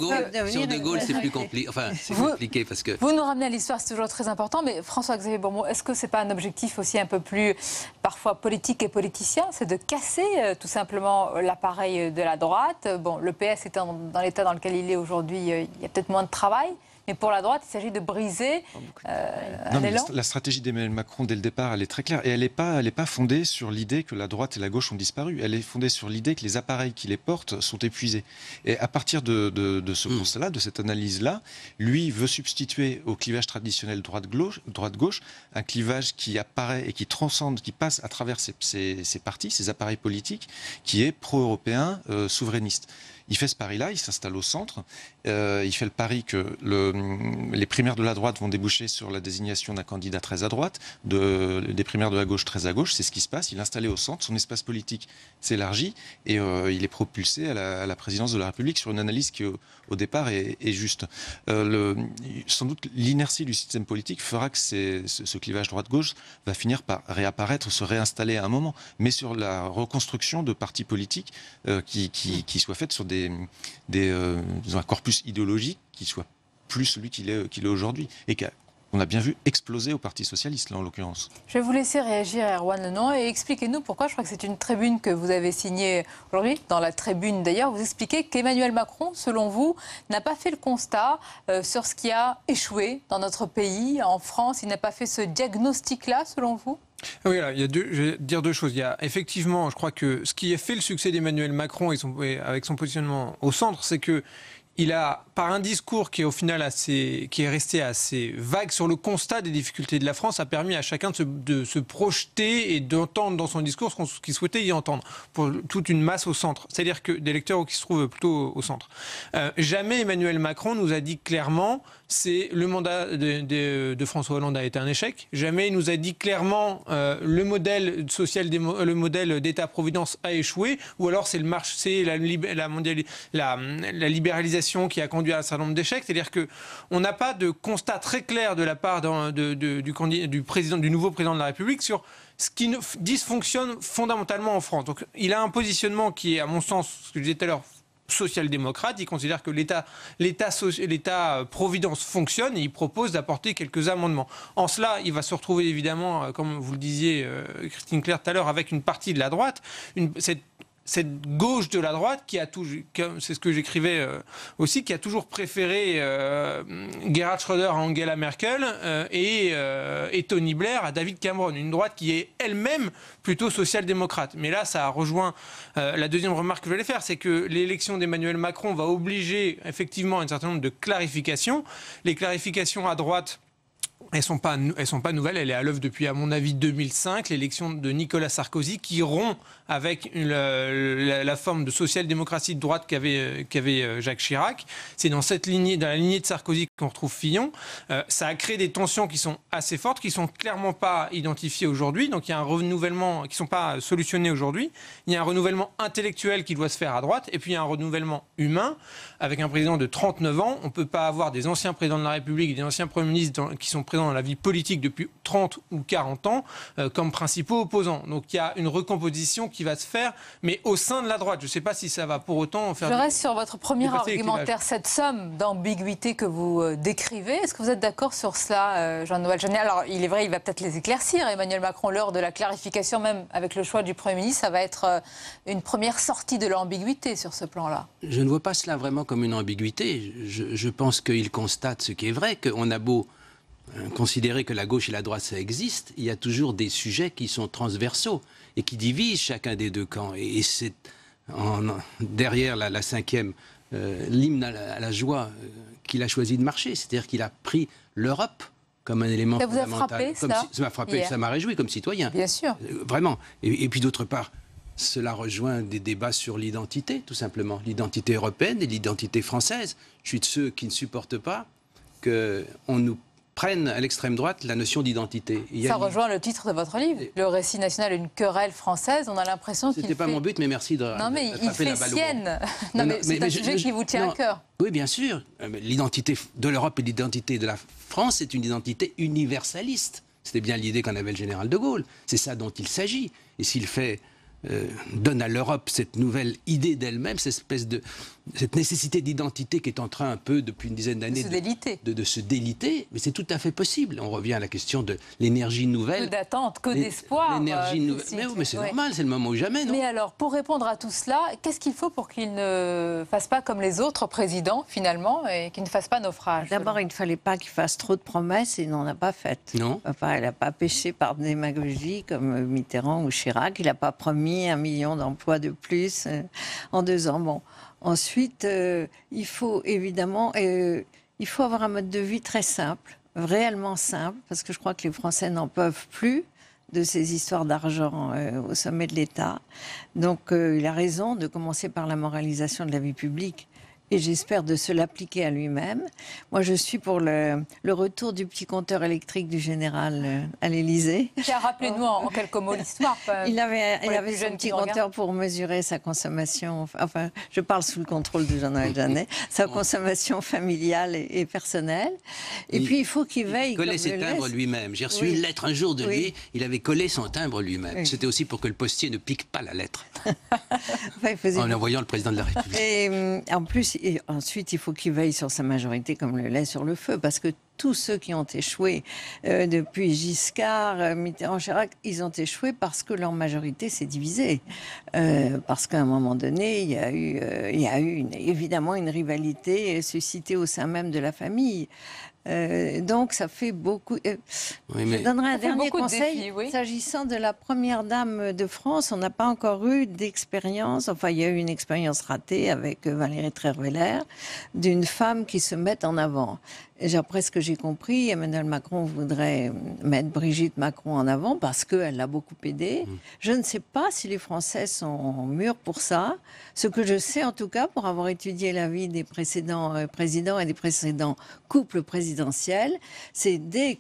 Gaulle, c'est plus compliqué. Enfin, c'est compliqué parce que... Vous nous ramenez à l'histoire, c'est toujours très important, mais François-Xavier Bourmeau, est-ce que ce n'est pas un objectif aussi un peu plus, parfois politique et politicien, c'est de casser tout simplement l'appareil de la droite? Bon, le PS étant dans l'état dans lequel il est aujourd'hui, il y a peut-être moins de travail. Mais pour la droite, il s'agit de briser un élan. La stratégie d'Emmanuel Macron, dès le départ, elle est très claire. Et elle n'est pas fondée sur l'idée que la droite et la gauche ont disparu. Elle est fondée sur l'idée que les appareils qui les portent sont épuisés. Et à partir de ce constat-là, de cette analyse-là, lui veut substituer au clivage traditionnel droite-gauche un clivage qui apparaît et qui transcende, qui passe à travers ces partis, ces appareils politiques, qui est pro-européen, souverainiste. Il fait ce pari-là, il s'installe au centre, il fait le pari que les primaires de la droite vont déboucher sur la désignation d'un candidat très à droite, des primaires de la gauche très à gauche, c'est ce qui se passe, il est installé au centre, son espace politique s'élargit et il est propulsé à la présidence de la République sur une analyse qui au départ est juste. Sans doute l'inertie du système politique fera que ce clivage droite-gauche va finir par réapparaître, se réinstaller à un moment, mais sur la reconstruction de partis politiques qui soient faites sur un corpus idéologique qui soit plus celui qu'il est aujourd'hui et qu'on a bien vu exploser au Parti socialiste, là, en l'occurrence. Je vais vous laisser réagir, Erwan Lenon, et expliquez-nous pourquoi. Je crois que c'est une tribune que vous avez signée aujourd'hui. Dans la tribune, d'ailleurs, vous expliquez qu'Emmanuel Macron, selon vous, n'a pas fait le constat sur ce qui a échoué dans notre pays, en France. Il n'a pas fait ce diagnostic-là, selon vous ? Oui, là, je vais dire deux choses. Il y a effectivement, je crois que ce qui a fait le succès d'Emmanuel Macron avec son positionnement au centre, c'est que il a, par un discours qui est au final qui est resté assez vague sur le constat des difficultés de la France, a permis à chacun de se projeter et d'entendre dans son discours ce qu'il souhaitait y entendre pour toute une masse au centre. C'est-à-dire que des lecteurs qui se trouvent plutôt au centre. Jamais Emmanuel Macron nous a dit clairement c'est le mandat de François Hollande a été un échec. Jamais il nous a dit clairement le modèle social, le modèle d'État-providence a échoué, ou alors c'est la libéralisation qui a conduit à un certain nombre d'échecs. C'est-à-dire qu'on n'a pas de constat très clair de la part du nouveau président de la République sur ce qui dysfonctionne fondamentalement en France. Donc il a un positionnement qui est, à mon sens, ce que je disais tout à l'heure, social-démocrate. Il considère que l'État-providence fonctionne et il propose d'apporter quelques amendements. En cela, il va se retrouver évidemment, comme vous le disiez, Christine Claire tout à l'heure, avec une partie de la droite, cette gauche de la droite qui a toujours, c'est ce que j'écrivais aussi, qui a toujours préféré Gerhard Schröder à Angela Merkel et Tony Blair à David Cameron. Une droite qui est elle-même plutôt social-démocrate. Mais là, ça rejoint la deuxième remarque que je voulais faire, c'est que l'élection d'Emmanuel Macron va obliger effectivement un certain nombre de clarifications. Les clarifications à droite, elles sont pas nouvelles, elle est à l'œuvre depuis, à mon avis, 2005, l'élection de Nicolas Sarkozy, qui rompt avec la forme de social-démocratie de droite qu'avait Jacques Chirac. C'est dans la lignée de Sarkozy qu'on retrouve Fillon. Ça a créé des tensions qui sont assez fortes, qui sont clairement pas identifiées aujourd'hui. Donc il y a un renouvellement qui sont pas solutionnés aujourd'hui. Il y a un renouvellement intellectuel qui doit se faire à droite, et puis il y a un renouvellement humain avec un président de 39 ans. On peut pas avoir des anciens présidents de la République et des anciens premiers ministres qui sont présents dans la vie politique depuis 30 ou 40 ans comme principaux opposants. Donc il y a une recomposition qui va se faire, mais au sein de la droite. Je ne sais pas si ça va pour autant faire... Je reste sur votre premier argumentaire, cette somme d'ambiguïté que vous décrivez. Est-ce que vous êtes d'accord sur cela, Jean-Noël Jeannet? Alors il est vrai, il va peut-être les éclaircir, Emmanuel Macron, lors de la clarification, même avec le choix du Premier ministre, ça va être une première sortie de l'ambiguïté sur ce plan-là. Je ne vois pas cela vraiment comme une ambiguïté. Je pense qu'il constate ce qui est vrai, qu'on a beau considérer que la gauche et la droite, ça existe, il y a toujours des sujets qui sont transversaux et qui divisent chacun des deux camps. Et c'est derrière la cinquième, l'hymne à la joie qu'il a choisi de marcher. C'est-à-dire qu'il a pris l'Europe comme un élément fondamental. Ça vous a frappé, ça? Ça m'a frappé, ça m'a réjoui comme citoyen. Bien sûr. Vraiment. Et puis d'autre part, cela rejoint des débats sur l'identité, tout simplement. L'identité européenne et l'identité française. Je suis de ceux qui ne supportent pas qu'on nous prennent à l'extrême droite la notion d'identité. Ça rejoint le titre de votre livre, Le récit national, une querelle française. On a l'impression qu'il C'était pas mon but, mais merci de Non, mais il fait sienne. Non, mais c'est un sujet qui vous tient à cœur. Oui, bien sûr. L'identité de l'Europe et l'identité de la France, c'est une identité universaliste. C'était bien l'idée qu'en avait le général de Gaulle. C'est ça dont il s'agit. Et s'il donne à l'Europe cette nouvelle idée d'elle-même, cette nécessité d'identité qui est en train un peu, depuis une dizaine d'années, de se déliter, mais c'est tout à fait possible. On revient à la question de l'énergie nouvelle. Que d'attente, que d'espoir. L'énergie nouvelle. Mais c'est normal, c'est le moment ou jamais, non? Mais alors, pour répondre à tout cela, qu'est-ce qu'il faut pour qu'il ne fasse pas comme les autres présidents, finalement, et qu'il ne fasse pas naufrage? D'abord, il ne fallait pas qu'il fasse trop de promesses et il n'en a pas fait. Non. Enfin, il n'a pas péché par démagogie comme Mitterrand ou Chirac. Il n'a pas promis 1 million d'emplois de plus en 2 ans. Bon. Ensuite, il faut évidemment avoir un mode de vie très simple, réellement simple, parce que je crois que les Français n'en peuvent plus de ces histoires d'argent au sommet de l'État. Donc, il a raison de commencer par la moralisation de la vie publique. Et j'espère de se l'appliquer à lui-même. Moi, je suis pour le retour du petit compteur électrique du général à l'Élysée. Rappelez-nous en quelques mots l'histoire. Il avait son petit compteur pour mesurer sa consommation. Enfin, je parle sous le contrôle de Jean-Noël Jeannet. Sa consommation familiale et personnelle. Et puis, il faut qu'il veille. Il collait ses timbres lui-même. J'ai reçu une lettre un jour de lui. Il avait collé son timbre lui-même. Oui. C'était aussi pour que le postier ne pique pas la lettre. En envoyant le président de la République. Et en plus, et ensuite, il faut qu'il veille sur sa majorité comme le lait sur le feu, parce que tous ceux qui ont échoué depuis Giscard, Mitterrand, Chirac, ils ont échoué parce que leur majorité s'est divisée. Parce qu'à un moment donné, il y a eu évidemment une rivalité suscitée au sein même de la famille. Donc ça fait beaucoup. Je donnerai un dernier conseil. S'agissant de la première dame de France, on n'a pas encore eu d'expérience. Enfin, il y a eu une expérience ratée avec Valérie Trierweiler d'une femme qui se met en avant. Et après ce que j'ai compris, Emmanuel Macron voudrait mettre Brigitte Macron en avant parce qu'elle l'a beaucoup aidé. Je ne sais pas si les Français sont mûrs pour ça. Ce que je sais en tout cas, pour avoir étudié la vie des précédents présidents et des précédents couples présidentiels, c'est dès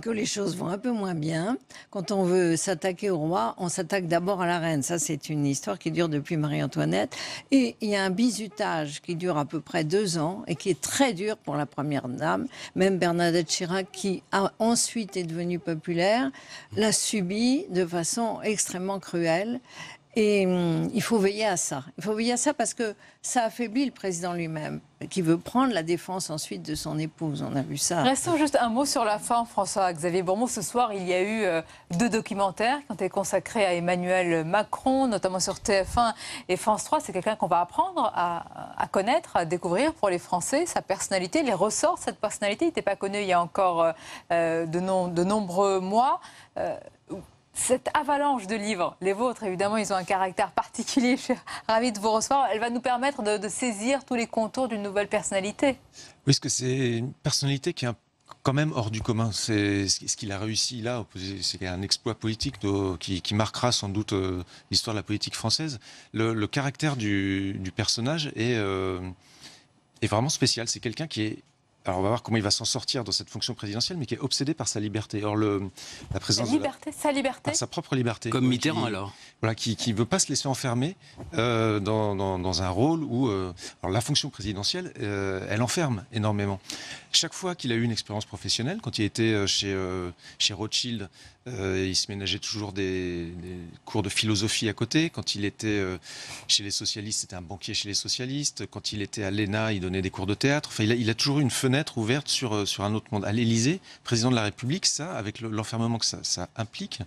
que les choses vont un peu moins bien, quand on veut s'attaquer au roi, on s'attaque d'abord à la reine. Ça, c'est une histoire qui dure depuis Marie-Antoinette. Et il y a un bizutage qui dure à peu près 2 ans et qui est très dur pour la première dame. Même Bernadette Chirac, qui ensuite est devenue populaire, l'a subi de façon extrêmement cruelle. Et il faut veiller à ça. Il faut veiller à ça parce que ça affaiblit le président lui-même, qui veut prendre la défense ensuite de son épouse. On a vu ça. Restons juste un mot sur la fin, François-Xavier Bourmont. Ce soir, il y a eu 2 documentaires qui ont été consacrés à Emmanuel Macron, notamment sur TF1 et France 3. C'est quelqu'un qu'on va apprendre à connaître, à découvrir pour les Français, sa personnalité, les ressorts de cette personnalité. Il n'était pas connu il y a encore de nombreux mois. Cette avalanche de livres, les vôtres évidemment, ils ont un caractère particulier. Je suis ravie de vous recevoir. Elle va nous permettre de saisir tous les contours d'une nouvelle personnalité. Oui, parce que c'est une personnalité qui est quand même hors du commun. C'est ce qu'il a réussi là, c'est un exploit politique qui marquera sans doute l'histoire de la politique française. Le caractère du personnage est vraiment spécial. C'est quelqu'un qui est... Alors on va voir comment il va s'en sortir dans cette fonction présidentielle, mais qui est obsédé par sa liberté. Or la présence sa liberté, par sa propre liberté. Comme Mitterrand alors. Voilà, qui veut pas se laisser enfermer dans un rôle où alors la fonction présidentielle, elle enferme énormément. Chaque fois qu'il a eu une expérience professionnelle, quand il était chez Rothschild, il se ménageait toujours des cours de philosophie à côté. Quand il était chez les socialistes, c'était un banquier chez les socialistes. Quand il était à l'ENA, il donnait des cours de théâtre. Enfin, il a toujours eu une fenêtre ouverte sur un autre monde. À l'Élysée, président de la République, ça, avec l'enfermement que ça implique,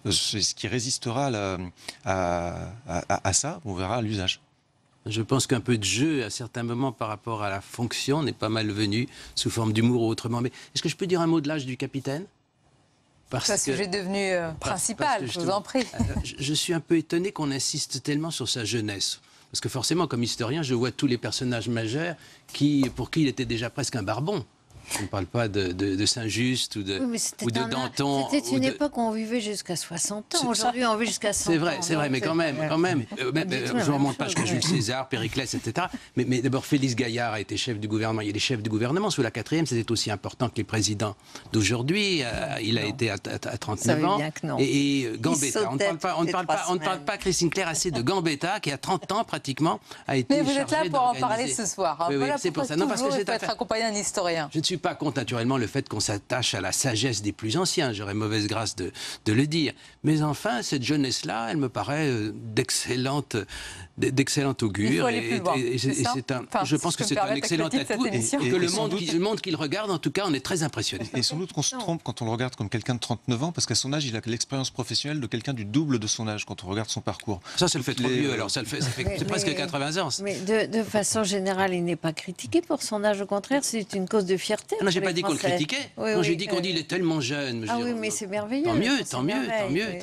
c'est ce qui résistera à ça, on verra à l'usage. Je pense qu'un peu de jeu, à certains moments, par rapport à la fonction, n'est pas malvenu, sous forme d'humour ou autrement. Mais est-ce que je peux dire un mot de l'âge du capitaine ? C'est un sujet devenu principal, je vous en prie. Je suis un peu étonné qu'on insiste tellement sur sa jeunesse. Parce que forcément, comme historien, je vois tous les personnages majeurs pour qui il était déjà presque un barbon. On ne parle pas de Saint-Just ou de Danton. C'était une époque où on vivait jusqu'à 60 ans. Aujourd'hui, on vit jusqu'à 100 ans. C'est vrai, mais quand même. Je ne remonte pas jusqu'à Jules César, Périclès, etc. Mais d'abord, Félix Gaillard a été chef du gouvernement. Il y a des chefs du gouvernement. Sous la 4e, c'était aussi important que les présidents d'aujourd'hui. Il a été à 39 ans. Et Gambetta. On ne parle pas, Christine Claire, assez de Gambetta, qui à 30 ans, pratiquement, a été chargé d'organiser. Mais vous êtes là pour en parler ce soir. Oui, c'est pour ça. Non, parce que il faut être accompagné d'un historien. Je ne suis pas contre, naturellement, le fait qu'on s'attache à la sagesse des plus anciens. J'aurais mauvaise grâce de le dire. Mais enfin, cette jeunesse-là, elle me paraît d'excellent augure. Il faut aller plus loin. Je pense que c'est un excellent atout. Et que le monde qui le regarde, en tout cas, on est très impressionné. Et sans doute qu'on se trompe quand on le regarde comme quelqu'un de 39 ans, parce qu'à son âge, il a l'expérience professionnelle de quelqu'un du double de son âge quand on regarde son parcours. Ça le fait trop vieux, alors. C'est presque 80 ans. Mais de façon générale, il n'est pas critiqué pour son âge. Au contraire, c'est une cause de fierté. Non, j'ai pas dit qu'on le critiquait. J'ai dit qu'on dit qu'il est tellement jeune. Ah oui, mais c'est merveilleux. Tant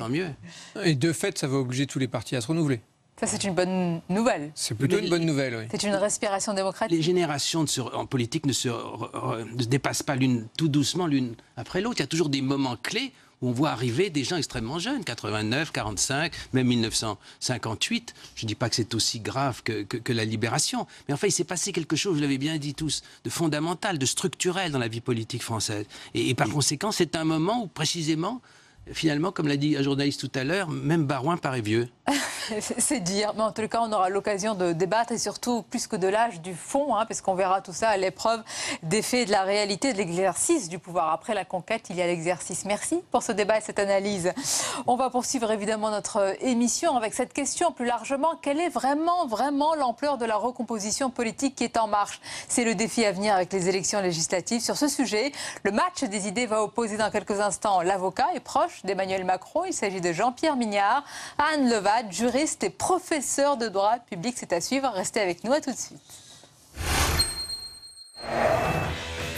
mieux. Et de fait, ça va obliger tous les partis à se renouveler. Ça, c'est une bonne nouvelle. C'est plutôt une bonne nouvelle, oui. C'est une respiration démocratique. Les générations en politique ne se dépassent pas tout doucement l'une après l'autre. Il y a toujours des moments clés où on voit arriver des gens extrêmement jeunes, 89, 45, même 1958. Je ne dis pas que c'est aussi grave que la libération. Mais enfin, il s'est passé quelque chose, vous l'avez bien dit tous, de fondamental, de structurel dans la vie politique française. Et par conséquent, c'est un moment où, précisément, finalement, comme l'a dit un journaliste tout à l'heure, même Barouin paraît vieux. C'est dire, mais en tout cas, on aura l'occasion de débattre et surtout, plus que de l'âge, du fond, parce qu'on verra tout ça à l'épreuve des faits, de la réalité, de l'exercice du pouvoir. Après la conquête, il y a l'exercice. Merci pour ce débat et cette analyse. On va poursuivre évidemment notre émission avec cette question plus largement. Quelle est vraiment l'ampleur de la recomposition politique qui est en marche? C'est le défi à venir avec les élections législatives. Sur ce sujet, le match des idées va opposer dans quelques instants l'avocat et proche d'Emmanuel Macron. Il s'agit de Jean-Pierre Mignard, Anne Levade, juriste et professeur de droit public. C'est à suivre. Restez avec nous, à tout de suite.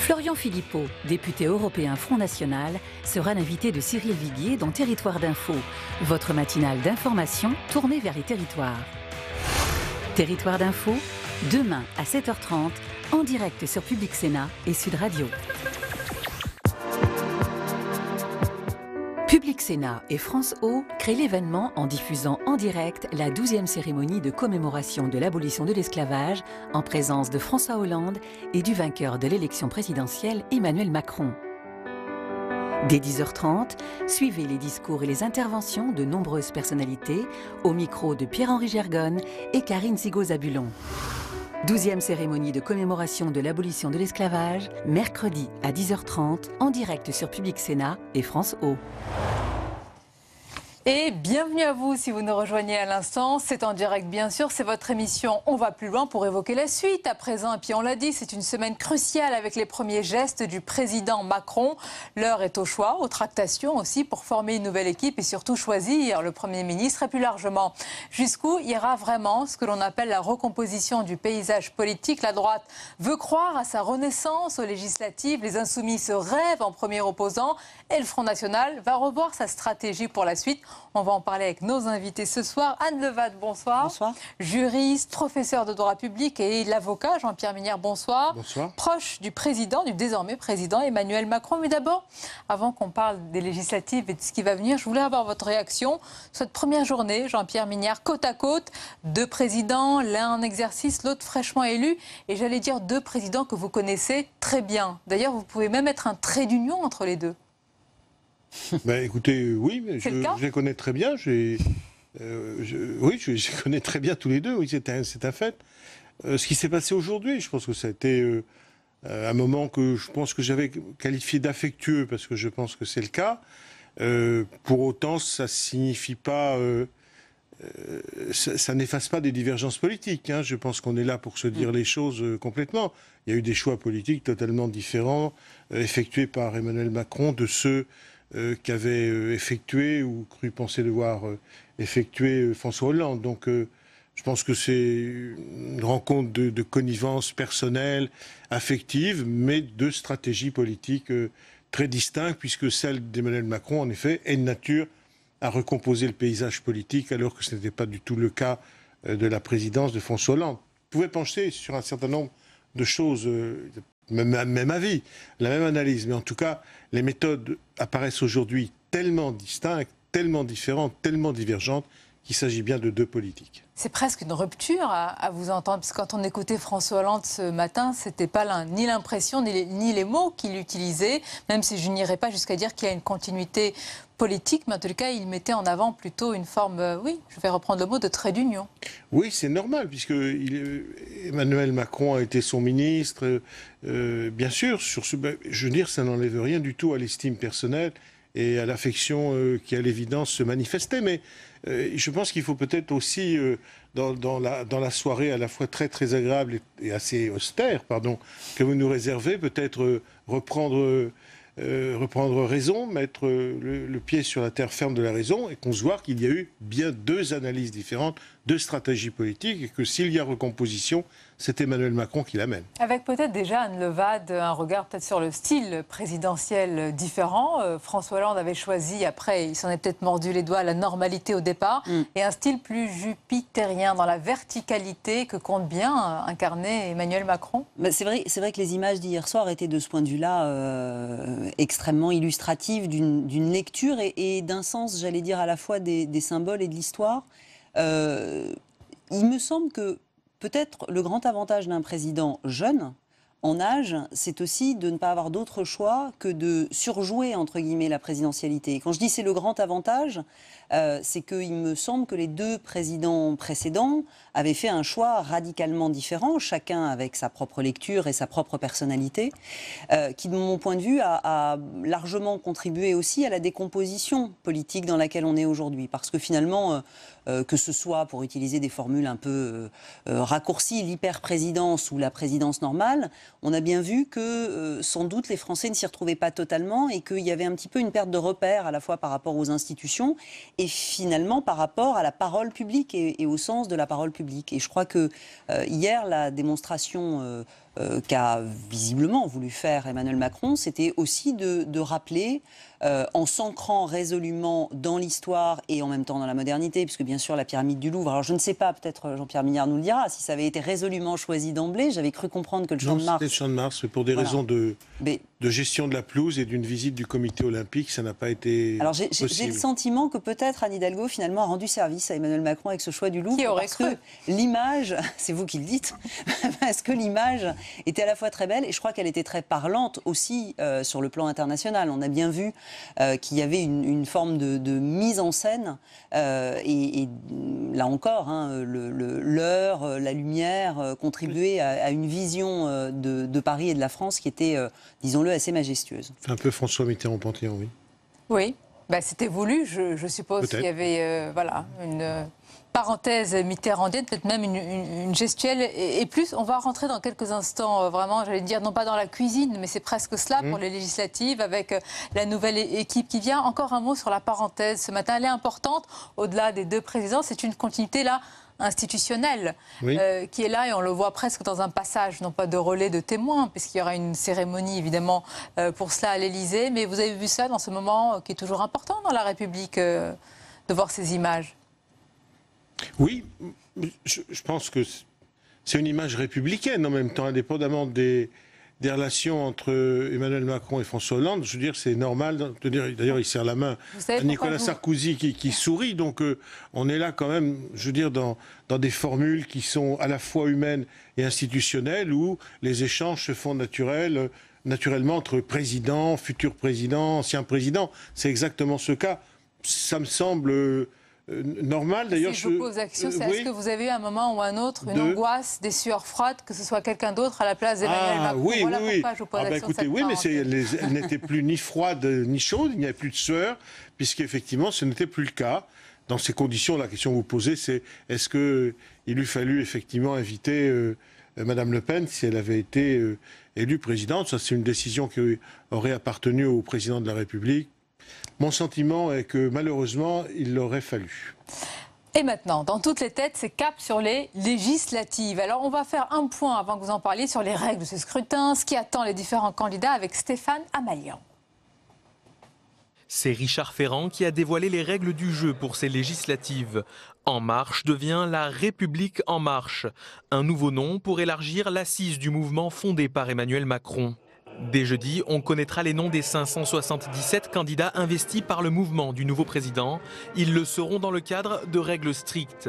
Florian Philippot, député européen Front National, sera l'invité de Cyril Viguier dans Territoire d'Info, votre matinale d'information tournée vers les territoires. Territoire d'Info, demain à 7h30, en direct sur Public Sénat et Sud Radio. Public Sénat et France O créent l'événement en diffusant en direct la 12e cérémonie de commémoration de l'abolition de l'esclavage en présence de François Hollande et du vainqueur de l'élection présidentielle Emmanuel Macron. Dès 10h30, suivez les discours et les interventions de nombreuses personnalités au micro de Pierre-Henri Gergonne et Karine Zigo-Zabulon. 12e cérémonie de commémoration de l'abolition de l'esclavage, mercredi à 10h30, en direct sur Public Sénat et France O. Et bienvenue à vous si vous nous rejoignez à l'instant. C'est en direct bien sûr, c'est votre émission On va plus loin pour évoquer la suite à présent. Et puis on l'a dit, c'est une semaine cruciale avec les premiers gestes du président Macron. L'heure est au choix, aux tractations aussi pour former une nouvelle équipe et surtout choisir le Premier ministre. Et plus largement, jusqu'où ira vraiment ce que l'on appelle la recomposition du paysage politique. La droite veut croire à sa renaissance aux législatives. Les Insoumis se rêvent en premier opposant. Et le Front National va revoir sa stratégie pour la suite. On va en parler avec nos invités ce soir. Anne Levade, bonsoir. Bonsoir. Juriste, professeur de droit public et l'avocat Jean-Pierre Mignard, bonsoir. Bonsoir. Proche du président, du désormais président Emmanuel Macron. Mais d'abord, avant qu'on parle des législatives et de ce qui va venir, je voulais avoir votre réaction sur cette première journée, Jean-Pierre Mignard, côte à côte, deux présidents, l'un en exercice, l'autre fraîchement élu. Et j'allais dire deux présidents que vous connaissez très bien. D'ailleurs, vous pouvez même être un trait d'union entre les deux. Ben, écoutez, oui, mais je les connais très bien. Oui, je les connais très bien tous les deux. Oui, c'est un fait. Ce qui s'est passé aujourd'hui, je pense que ça a été un moment que je pense que j'avais qualifié d'affectueux, parce que je pense que c'est le cas. Pour autant, ça signifie pas, ça n'efface pas des divergences politiques. Hein. Je pense qu'on est là pour se dire les choses complètement. Il y a eu des choix politiques totalement différents effectués par Emmanuel Macron de ceux qu'avait effectué ou cru penser devoir effectuer François Hollande. Donc je pense que c'est une rencontre de connivence personnelle, affective, mais de stratégie politique très distincte, puisque celle d'Emmanuel Macron, en effet, est de nature à recomposer le paysage politique, alors que ce n'était pas du tout le cas de la présidence de François Hollande. Vous pouvez pencher sur un certain nombre de choses, même avis, la même analyse, mais en tout cas, les méthodes apparaissent aujourd'hui tellement distinctes, tellement différentes, tellement divergentes, qu'il s'agit bien de deux politiques. C'est presque une rupture à vous entendre, parce que quand on écoutait François Hollande ce matin, c'était pas ni l'impression ni les mots qu'il utilisait, même si je n'irais pas jusqu'à dire qu'il y a une continuité politique, mais en tout cas, il mettait en avant plutôt une forme, oui, je vais reprendre le mot, de trait d'union. Oui, c'est normal, puisque Emmanuel Macron a été son ministre. Bien sûr, je veux dire, ça n'enlève rien du tout à l'estime personnelle et à l'affection qui, à l'évidence, se manifestait. Mais je pense qu'il faut peut-être aussi, dans la soirée à la fois très très agréable et assez austère, que vous nous réservez, peut-être reprendre raison, mettre le pied sur la terre ferme de la raison, et qu'on se voit qu'il y a eu bien deux analyses différentes, deux stratégies politiques, et que s'il y a recomposition, c'est Emmanuel Macron qui l'amène. Avec peut-être déjà, Anne Levade, un regard peut-être sur le style présidentiel différent. François Hollande avait choisi, après, il s'en est peut-être mordu les doigts, la normalité au départ, et un style plus jupitérien, dans la verticalité que compte bien incarner Emmanuel Macron. C'est vrai que les images d'hier soir étaient de ce point de vue-là extrêmement illustratives d'une lecture et d'un sens, j'allais dire, à la fois des symboles et de l'histoire. Il me semble que peut-être le grand avantage d'un président jeune, en âge, c'est aussi de ne pas avoir d'autre choix que de surjouer, entre guillemets, la présidentialité. Et quand je dis c'est le grand avantage, c'est qu'il me semble que les deux présidents précédents avaient fait un choix radicalement différent, chacun avec sa propre lecture et sa propre personnalité, qui, de mon point de vue, a largement contribué aussi à la décomposition politique dans laquelle on est aujourd'hui. Parce que finalement, que ce soit, pour utiliser des formules un peu raccourcies, l'hyper-présidence ou la présidence normale, on a bien vu que sans doute les Français ne s'y retrouvaient pas totalement et qu'il y avait un petit peu une perte de repère à la fois par rapport aux institutions et finalement par rapport à la parole publique et au sens de la parole publique. Et je crois que hier, la démonstration qu'a visiblement voulu faire Emmanuel Macron, c'était aussi de rappeler, en s'ancrant résolument dans l'histoire et en même temps dans la modernité, puisque bien sûr la pyramide du Louvre, alors je ne sais pas, peut-être Jean-Pierre Mignard nous le dira, si ça avait été résolument choisi d'emblée, j'avais cru comprendre que le Champ de Mars... C'était le Champ de Mars, mais pour des raisons de gestion de la pelouse et d'une visite du comité olympique, ça n'a pas été possible. J'ai le sentiment que peut-être Anne Hidalgo finalement a rendu service à Emmanuel Macron avec ce choix du Louvre. Qui aurait parce cru? Que l'image, c'est vous qui le dites, parce que l'image était à la fois très belle et je crois qu'elle était très parlante aussi sur le plan international. On a bien vu qu'il y avait une forme de mise en scène et là encore, l'heure, la lumière contribuaient à une vision de Paris et de la France qui était, disons-le, assez majestueuse. Un peu François Mitterrand-Panthéon, oui. Oui, c'était voulu, je suppose qu'il y avait une parenthèse mitterrandienne, peut-être même une gestuelle. Et plus, on va rentrer dans quelques instants, vraiment, j'allais dire, non pas dans la cuisine, mais c'est presque cela pour les législatives, avec la nouvelle équipe qui vient. Encore un mot sur la parenthèse ce matin. Elle est importante, au-delà des deux présidents, c'est une continuité là institutionnelle qui est là, et on le voit presque dans un passage, non pas de relais de témoins, puisqu'il y aura une cérémonie évidemment pour cela à l'Élysée, mais vous avez vu ça dans ce moment qui est toujours important dans la République, de voir ces images. Oui, je pense que c'est une image républicaine en même temps, indépendamment des relations entre Emmanuel Macron et François Hollande. Je veux dire, c'est normal de dire, d'ailleurs il serre la main à Nicolas Sarkozy qui sourit, donc on est là quand même, je veux dire, dans des formules qui sont à la fois humaines et institutionnelles, où les échanges se font naturellement entre présidents, futurs présidents, anciens présidents. C'est exactement ce cas. Ça me semble... normal, d'ailleurs. Si je vous pose la question, est-ce que vous avez eu à un moment ou à un autre une angoisse, des sueurs froides, que ce soit quelqu'un d'autre à la place d'Emmanuel Macron? Oui, voilà oui. Pourquoi je vous pose la question. Écoutez, oui, mais elle n'était plus ni froide ni chaude, il n'y avait plus de sueur, puisqu'effectivement, ce n'était plus le cas. Dans ces conditions, la question que vous posez, c'est est-ce qu'il eût fallu effectivement inviter Madame Le Pen si elle avait été élue présidente? Ça, c'est une décision qui aurait appartenu au président de la République. Mon sentiment est que malheureusement, il l'aurait fallu. Et maintenant, dans toutes les têtes, c'est cap sur les législatives. Alors, on va faire un point avant que vous en parliez sur les règles de ce scrutin, ce qui attend les différents candidats avec Stéphane Amalian. C'est Richard Ferrand qui a dévoilé les règles du jeu pour ces législatives. En Marche devient la République En Marche, un nouveau nom pour élargir l'assise du mouvement fondé par Emmanuel Macron. Dès jeudi, on connaîtra les noms des 577 candidats investis par le mouvement du nouveau président. Ils le seront dans le cadre de règles strictes.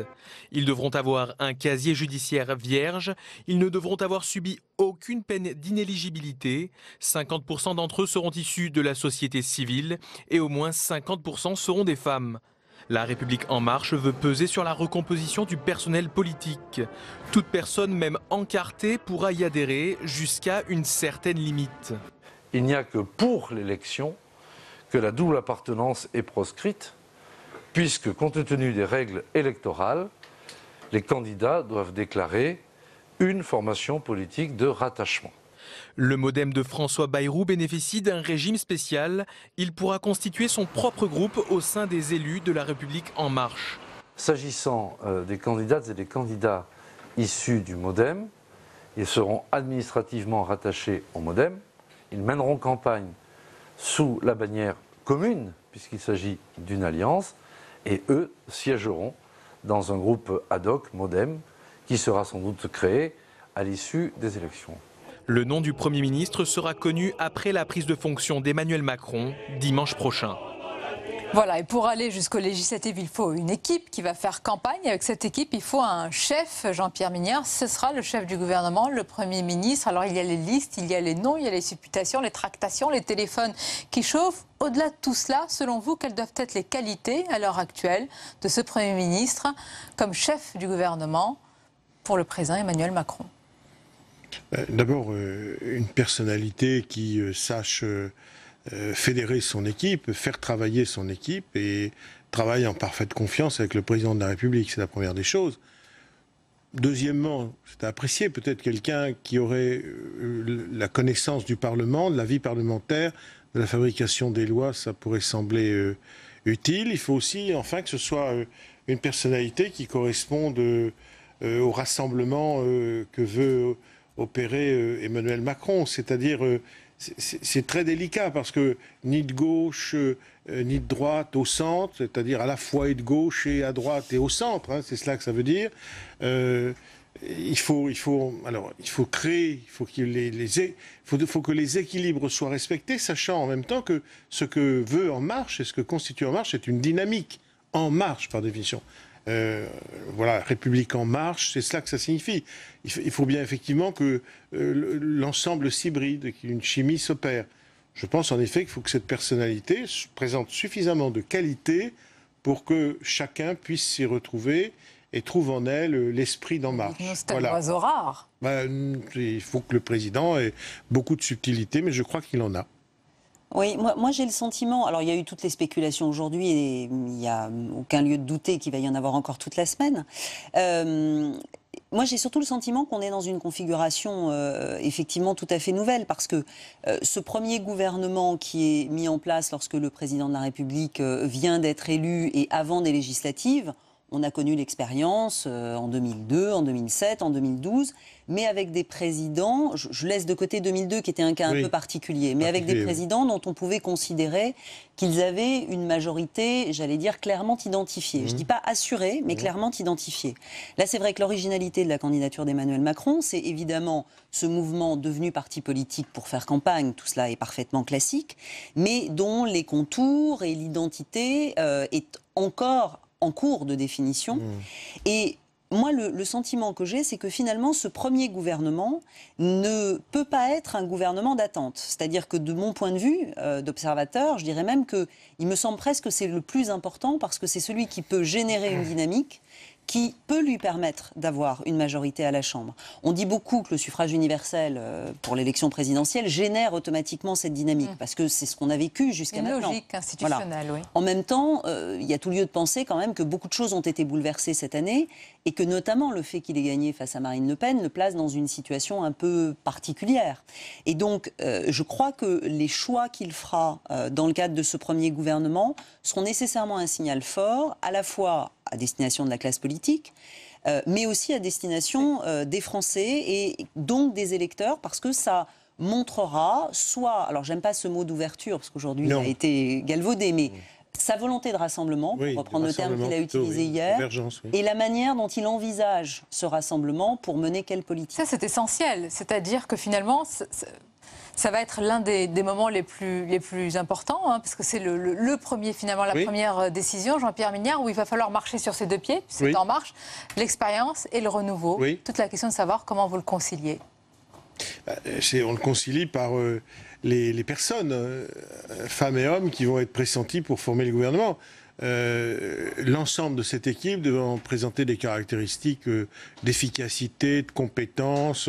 Ils devront avoir un casier judiciaire vierge. Ils ne devront avoir subi aucune peine d'inéligibilité. 50% d'entre eux seront issus de la société civile et au moins 50% seront des femmes. La République En Marche veut peser sur la recomposition du personnel politique. Toute personne, même encartée, pourra y adhérer jusqu'à une certaine limite. Il n'y a que pour l'élection que la double appartenance est proscrite, puisque compte tenu des règles électorales, les candidats doivent déclarer une formation politique de rattachement. Le MoDem de François Bayrou bénéficie d'un régime spécial. Il pourra constituer son propre groupe au sein des élus de la République En Marche. S'agissant des candidates et des candidats issus du MoDem, ils seront administrativement rattachés au MoDem. Ils mèneront campagne sous la bannière commune, puisqu'il s'agit d'une alliance, et eux siégeront dans un groupe ad hoc MoDem qui sera sans doute créé à l'issue des élections. Le nom du Premier ministre sera connu après la prise de fonction d'Emmanuel Macron dimanche prochain. Voilà, et pour aller jusqu'aux législatives, il faut une équipe qui va faire campagne. Avec cette équipe, il faut un chef, Jean-Pierre Mignard. Ce sera le chef du gouvernement, le Premier ministre. Alors, il y a les listes, il y a les noms, il y a les supputations, les tractations, les téléphones qui chauffent. Au-delà de tout cela, selon vous, quelles doivent être les qualités, à l'heure actuelle, de ce Premier ministre comme chef du gouvernement pour le président Emmanuel Macron? D'abord, une personnalité qui sache fédérer son équipe, faire travailler son équipe et travaille en parfaite confiance avec le président de la République. C'est la première des choses. Deuxièmement, c'est à apprécier peut-être quelqu'un qui aurait la connaissance du Parlement, de la vie parlementaire, de la fabrication des lois, ça pourrait sembler utile. Il faut aussi, enfin, que ce soit une personnalité qui corresponde au rassemblement que veut opérer Emmanuel Macron, c'est-à-dire c'est très délicat parce que ni de gauche ni de droite au centre, c'est-à-dire à la fois et de gauche et à droite et au centre, hein, c'est cela que ça veut dire. Il faut que les équilibres soient respectés, sachant en même temps que ce que veut En Marche et ce que constitue En Marche est une dynamique en marche par définition. Voilà, République En Marche, c'est cela que ça signifie. Il faut bien effectivement que l'ensemble s'hybride, qu'une chimie s'opère. Je pense en effet qu'il faut que cette personnalité présente suffisamment de qualité pour que chacun puisse s'y retrouver et trouve en elle l'esprit d'En Marche. C'est un oiseau rare. Il faut que le président ait beaucoup de subtilité, mais je crois qu'il en a. Oui, moi j'ai le sentiment, alors il y a eu toutes les spéculations aujourd'hui et il n'y a aucun lieu de douter qu'il va y en avoir encore toute la semaine. Moi j'ai surtout le sentiment qu'on est dans une configuration effectivement tout à fait nouvelle parce que ce premier gouvernement qui est mis en place lorsque le président de la République vient d'être élu et avant des législatives, on a connu l'expérience en 2002, en 2007, en 2012, mais avec des présidents, je laisse de côté 2002 qui était un cas un peu particulier, mais avec des présidents dont on pouvait considérer qu'ils avaient une majorité, j'allais dire, clairement identifiée. Je ne dis pas assurée, mais clairement identifiée. Là, c'est vrai que l'originalité de la candidature d'Emmanuel Macron, c'est évidemment ce mouvement devenu parti politique pour faire campagne, tout cela est parfaitement classique, mais dont les contours et l'identité est encore en cours de définition. Et moi, le sentiment que j'ai, c'est que finalement, ce premier gouvernement ne peut pas être un gouvernement d'attente. C'est-à-dire que de mon point de vue d'observateur, je dirais même qu'il me semble presque que c'est le plus important parce que c'est celui qui peut générer une dynamique qui peut lui permettre d'avoir une majorité à la Chambre. On dit beaucoup que le suffrage universel pour l'élection présidentielle génère automatiquement cette dynamique, parce que c'est ce qu'on a vécu jusqu'à maintenant. Une logique institutionnelle, oui. En même temps, il y a tout lieu de penser quand même que beaucoup de choses ont été bouleversées cette année, et que notamment le fait qu'il ait gagné face à Marine Le Pen le place dans une situation un peu particulière. Et donc, je crois que les choix qu'il fera dans le cadre de ce premier gouvernement seront nécessairement un signal fort, à la fois à destination de la classe politique, mais aussi à destination des Français et donc des électeurs, parce que ça montrera soit, alors j'aime pas ce mot d'ouverture, parce qu'aujourd'hui il a été galvaudé, mais sa volonté de rassemblement, pour reprendre le terme qu'il a utilisé hier, et la manière dont il envisage ce rassemblement pour mener quelle politique. Ça, c'est essentiel. C'est-à-dire que finalement, Ça va être l'un des moments les plus importants, hein, parce que c'est le premier, finalement, la première décision, Jean-Pierre Mignard, où il va falloir marcher sur ses deux pieds, c'est En Marche, l'expérience et le renouveau. Toute la question de savoir comment vous le conciliez. On le concilie par les personnes, femmes et hommes, qui vont être pressentis pour former le gouvernement. L'ensemble de cette équipe devant présenter des caractéristiques d'efficacité, de compétence,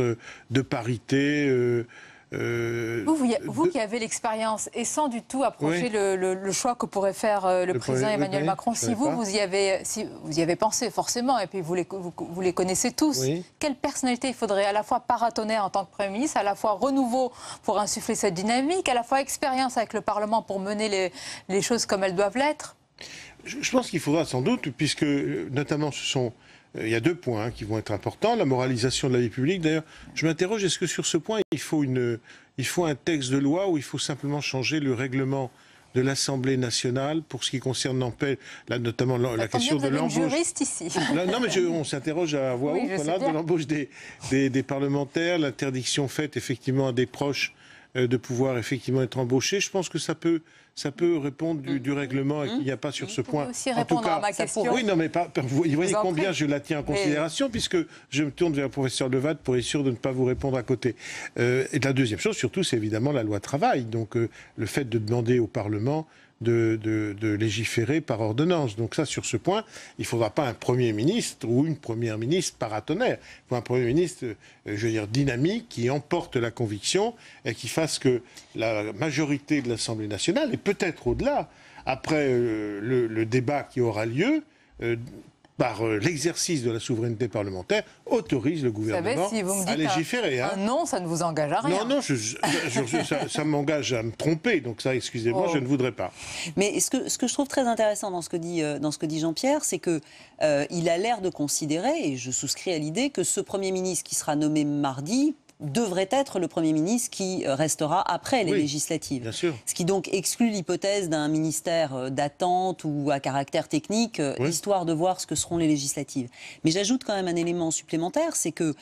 de parité. Vous qui avez l'expérience et sans du tout approcher le choix que pourrait faire le président Emmanuel Macron, si vous y avez pensé forcément, et puis vous les connaissez tous, quelle personnalité il faudrait à la fois paratonnerre en tant que Premier ministre, à la fois renouveau pour insuffler cette dynamique, à la fois expérience avec le Parlement pour mener les choses comme elles doivent l'être? Je pense qu'il faudra sans doute, puisque notamment il y a 2 points qui vont être importants. La moralisation de la vie publique. D'ailleurs, je m'interroge, est-ce que sur ce point, il faut un texte de loi ou il faut simplement changer le règlement de l'Assemblée nationale pour ce qui concerne notamment la question de l'embauche. Juriste ici. Non, mais on s'interroge à voix haute de l'embauche des parlementaires, l'interdiction faite effectivement à des proches de pouvoir effectivement être embauchés. Je pense que ça peut répondre du règlement et qu'il n'y a pas sur ce point. Aussi répondre à ma question. Oui, non, mais vous voyez combien je la tiens en considération, puisque je me tourne vers le professeur Levade pour être sûr de ne pas vous répondre à côté. Et la deuxième chose, surtout, c'est évidemment la loi travail. Donc, le fait de demander au Parlement de légiférer par ordonnance. Donc ça, sur ce point, il ne faudra pas un Premier ministre ou une Première ministre paratonnerre. Il faut un Premier ministre, dynamique, qui emporte la conviction et qui fasse que la majorité de l'Assemblée nationale, et peut-être au-delà, après le débat qui aura lieu, par l'exercice de la souveraineté parlementaire, autorise le gouvernement à légiférer. Un non, ça ne vous engage à rien. Non, ça m'engage à me tromper, donc ça, excusez-moi, je ne voudrais pas. Mais ce que je trouve très intéressant dans ce que dit Jean-Pierre, c'est qu'il a l'air de considérer, et je souscris à l'idée, que ce Premier ministre qui sera nommé mardi devrait être le Premier ministre qui restera après les législatives. Bien sûr. Ce qui donc exclut l'hypothèse d'un ministère d'attente ou à caractère technique, histoire de voir ce que seront les législatives. Mais j'ajoute quand même un élément supplémentaire, c'est que,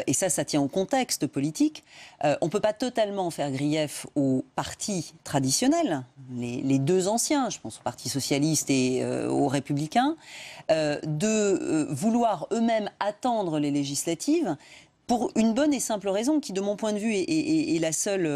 et ça tient au contexte politique, on ne peut pas totalement faire grief aux partis traditionnels, les 2 anciens, je pense au Parti socialiste et aux Républicains, de vouloir eux-mêmes attendre les législatives, pour une bonne et simple raison qui, de mon point de vue, est la seule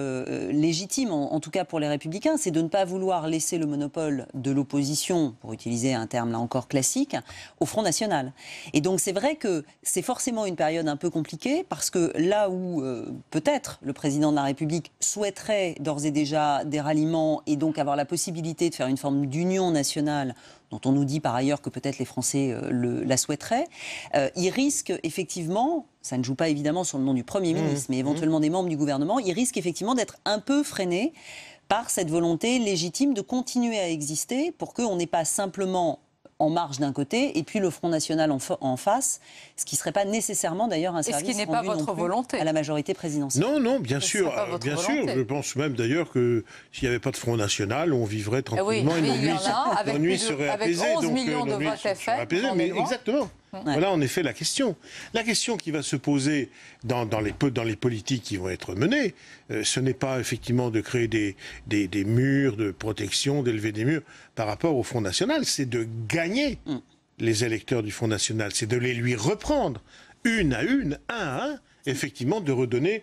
légitime, en tout cas pour les Républicains, c'est de ne pas vouloir laisser le monopole de l'opposition, pour utiliser un terme là encore classique, au Front National. Et donc c'est vrai que c'est forcément une période un peu compliquée, parce que là où peut-être le président de la République souhaiterait d'ores et déjà des ralliements et donc avoir la possibilité de faire une forme d'union nationale, dont on nous dit par ailleurs que peut-être les Français la souhaiteraient, il risque effectivement, ça ne joue pas évidemment sur le nom du Premier ministre, mais éventuellement des membres du gouvernement, il risque effectivement d'être un peu freiné par cette volonté légitime de continuer à exister pour qu'on n'ait pas simplement En Marche d'un côté et puis le Front National en face, ce qui ne serait pas nécessairement d'ailleurs un service rendu pas votre volonté à la majorité présidentielle. Non, bien sûr, je pense même d'ailleurs que s'il n'y avait pas de Front National, on vivrait tranquillement et nos nuits seraient apaisées. Avec 11 millions de votes faits, exactement. Voilà en effet la question. La question qui va se poser dans les politiques qui vont être menées, ce n'est pas effectivement de créer des murs de protection, d'élever des murs par rapport au Front National, c'est de gagner les électeurs du Front National, c'est de les lui reprendre une à un, effectivement de redonner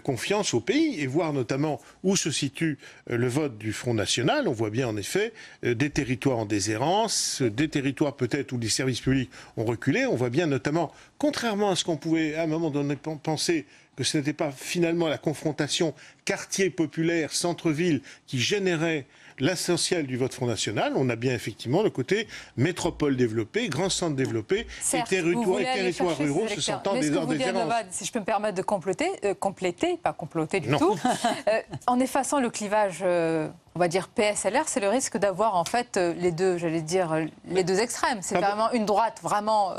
confiance au pays et voir notamment où se situe le vote du Front National. On voit bien en effet des territoires en déshérence, des territoires peut-être où les services publics ont reculé. On voit bien notamment, contrairement à ce qu'on pouvait à un moment donné penser, que ce n'était pas finalement la confrontation quartier populaire, centre-ville qui générait l'essentiel du vote Front National. On a bien effectivement le côté métropole développée, grand centre développé, et territoires ruraux se sentant en déshérence. Si je peux me permettre de compléter, pas comploter du tout, en effaçant le clivage, on va dire PSLR, c'est le risque d'avoir en fait les deux extrêmes. C'est vraiment une droite vraiment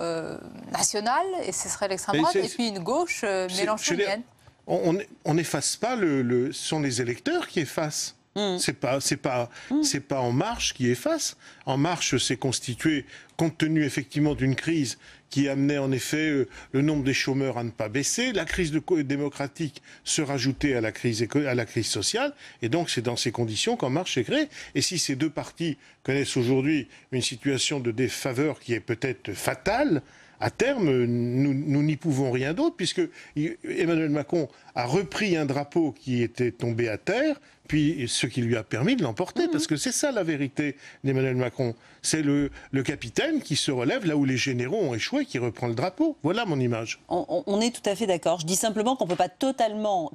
nationale, et ce serait l'extrême droite, et puis une gauche mélanchonienne. On n'efface pas, ce sont les électeurs qui effacent. C'est pas En Marche qui efface. En Marche s'est constitué, compte tenu effectivement d'une crise qui amenait en effet le nombre des chômeurs à ne pas baisser, la crise démocratique se rajoutait à la crise sociale, et donc c'est dans ces conditions qu'En Marche s'est créé. Et si ces deux partis connaissent aujourd'hui une situation de défaveur qui est peut-être fatale, à terme, nous n'y pouvons rien d'autre, puisque Emmanuel Macron a repris un drapeau qui était tombé à terre, puis ce qui lui a permis de l'emporter, parce que c'est ça la vérité d'Emmanuel Macron. C'est le capitaine qui se relève là où les généraux ont échoué, qui reprend le drapeau. Voilà mon image. On est tout à fait d'accord. Je dis simplement qu'on ne peut pas totalement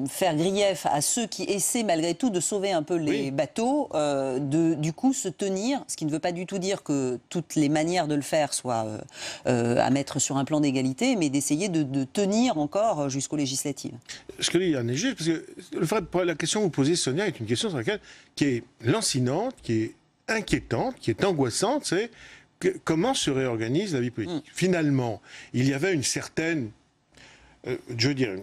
faire grief à ceux qui essaient malgré tout de sauver un peu les bateaux, du coup se tenir, ce qui ne veut pas du tout dire que toutes les manières de le faire soient à mettre sur un plan d'égalité, mais d'essayer de tenir encore jusqu'aux législatives. Ce que dit Yann est juste, parce que la question que vous posez, Sonia, est une question sur laquelle, qui est lancinante, qui est inquiétante, qui est angoissante, c'est comment se réorganise la vie politique. Finalement, il y avait une certaine, je veux dire,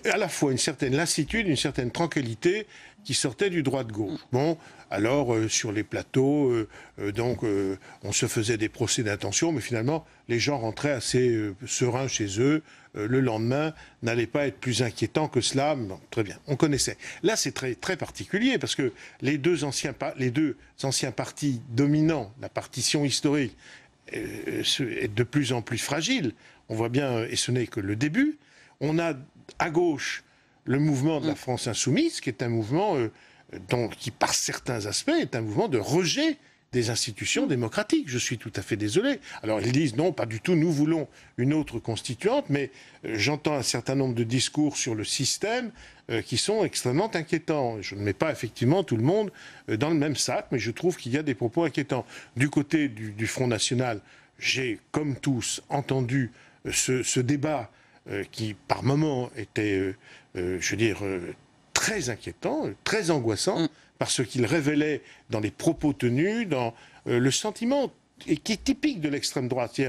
à la fois une certaine lassitude, une certaine tranquillité qui sortait du droit de gauche. Bon, alors sur les plateaux, on se faisait des procès d'intention, mais finalement, les gens rentraient assez sereins chez eux. Le lendemain n'allait pas être plus inquiétant que cela. Bon, très bien, on connaissait. Là, c'est très, très particulier, parce que les deux anciens partis dominants, la partition historique, est de plus en plus fragile. On voit bien, et ce n'est que le début. On a à gauche le mouvement de la France insoumise, qui est un mouvement qui, par certains aspects, est un mouvement de rejet des institutions démocratiques. Je suis tout à fait désolé. Alors ils disent non, pas du tout, nous voulons une autre constituante, mais j'entends un certain nombre de discours sur le système qui sont extrêmement inquiétants. Je ne mets pas effectivement tout le monde dans le même sac, mais je trouve qu'il y a des propos inquiétants. Du côté du Front National, j'ai, comme tous, entendu ce débat qui, par moments, était, je veux dire, très inquiétant, très angoissant, parce qu'il révélait dans les propos tenus, dans le sentiment qui est typique de l'extrême droite.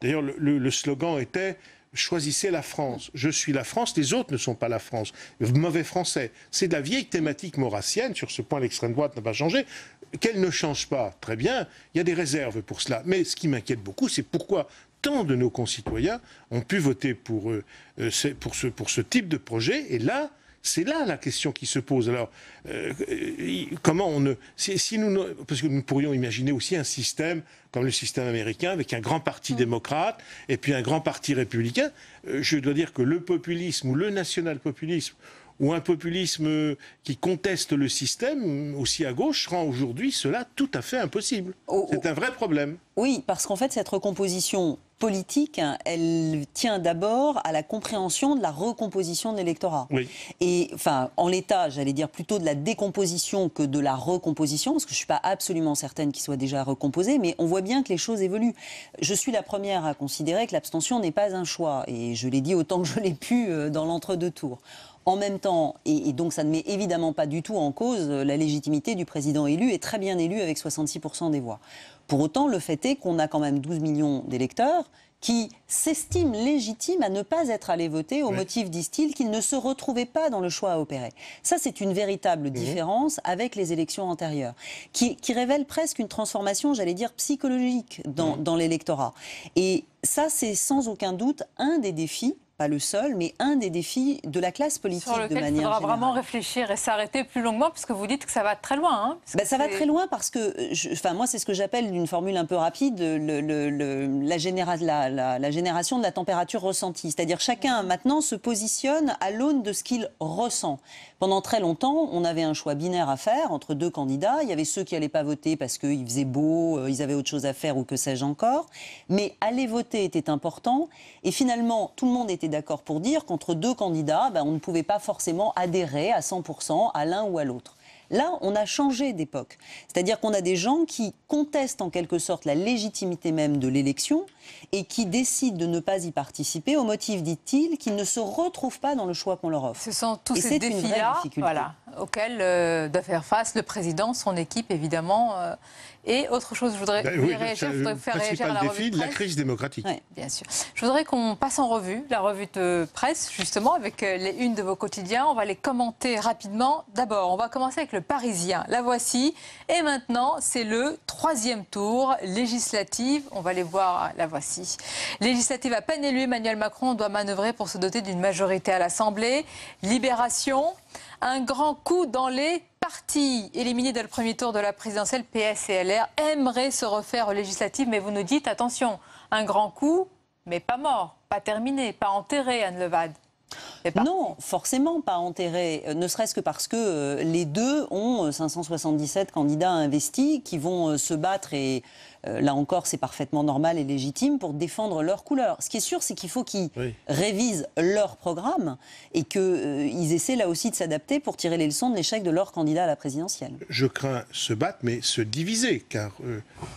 D'ailleurs, le slogan était « Choisissez la France ». Je suis la France, les autres ne sont pas la France. Mauvais français. C'est de la vieille thématique maurassienne. Sur ce point, l'extrême droite n'a pas changé. Qu'elle ne change pas, très bien, il y a des réserves pour cela. Mais ce qui m'inquiète beaucoup, c'est pourquoi tant de nos concitoyens ont pu voter pour ce type de projet. Et là, c'est là la question qui se pose. Alors, comment on ne... parce que nous pourrions imaginer aussi un système comme le système américain, avec un grand parti démocrate et puis un grand parti républicain. Je dois dire que le populisme ou le national-populisme ou un populisme qui conteste le système, aussi à gauche, rend aujourd'hui cela tout à fait impossible. C'est un vrai problème. Oui, parce qu'en fait, cette recomposition politique, elle tient d'abord à la compréhension de la recomposition de l'électorat. Oui. Et enfin, en l'état, j'allais dire plutôt de la décomposition que de la recomposition, parce que je ne suis pas absolument certaine qu'il soit déjà recomposé, mais on voit bien que les choses évoluent. Je suis la première à considérer que l'abstention n'est pas un choix, et je l'ai dit autant que je l'ai pu dans l'entre-deux tours. En même temps, et donc ça ne met évidemment pas du tout en cause la légitimité du président élu, et très bien élu avec 66% des voix. Pour autant, le fait est qu'on a quand même 12 millions d'électeurs qui s'estiment légitimes à ne pas être allés voter au motif, disent-ils, qu'ils ne se retrouvaient pas dans le choix à opérer. Ça, c'est une véritable différence avec les élections antérieures, qui révèle presque une transformation, j'allais dire, psychologique dans l'électorat. Et ça, c'est sans aucun doute un des défis, pas le seul, mais un des défis de la classe politique de manière générale. Il faudra vraiment réfléchir et s'arrêter plus longuement, parce que vous dites que ça va très loin. Hein, ça va très loin parce que, moi, c'est ce que j'appelle, d'une formule un peu rapide, la génération de la température ressentie. C'est-à-dire chacun, maintenant, se positionne à l'aune de ce qu'il ressent. Pendant très longtemps, on avait un choix binaire à faire entre deux candidats. Il y avait ceux qui n'allaient pas voter parce qu'il faisait beau, ils avaient autre chose à faire ou que sais-je encore. Mais aller voter était important. Et finalement, tout le monde était d'accord pour dire qu'entre deux candidats, on ne pouvait pas forcément adhérer à 100% à l'un ou à l'autre. Là, on a changé d'époque. C'est-à-dire qu'on a des gens qui contestent en quelque sorte la légitimité même de l'élection et qui décident de ne pas y participer au motif, dit-il, qu'ils ne se retrouvent pas dans le choix qu'on leur offre. Ce sont tous ces défis-là auxquels doit faire face le président, son équipe évidemment. Et autre chose, je voudrais faire réagir à la revue de presse. La crise démocratique. Oui, bien sûr. Je voudrais qu'on passe en revue la revue de presse, justement, avec les unes de vos quotidiens. On va les commenter rapidement. D'abord, on va commencer avec le Parisien. La voici. Et maintenant, c'est le 3e tour législative. On va les voir. La voici. Législative à peine élue, Emmanuel Macron doit manœuvrer pour se doter d'une majorité à l'Assemblée. Libération. Un grand coup dans les partis éliminés dès le premier tour de la présidentielle. PS et LR aimeraient se refaire aux législatives, mais vous nous dites, attention, un grand coup, mais pas mort, pas terminé, pas enterré, Anne Levade. Non, forcément pas enterré, ne serait-ce que parce que les deux ont 577 candidats investis qui vont se battre et là encore c'est parfaitement normal et légitime pour défendre leurs couleurs. Ce qui est sûr, c'est qu'il faut qu'ils révisent leur programme et qu'ils essaient là aussi de s'adapter pour tirer les leçons de l'échec de leur candidat à la présidentielle. Je crains se battre mais se diviser car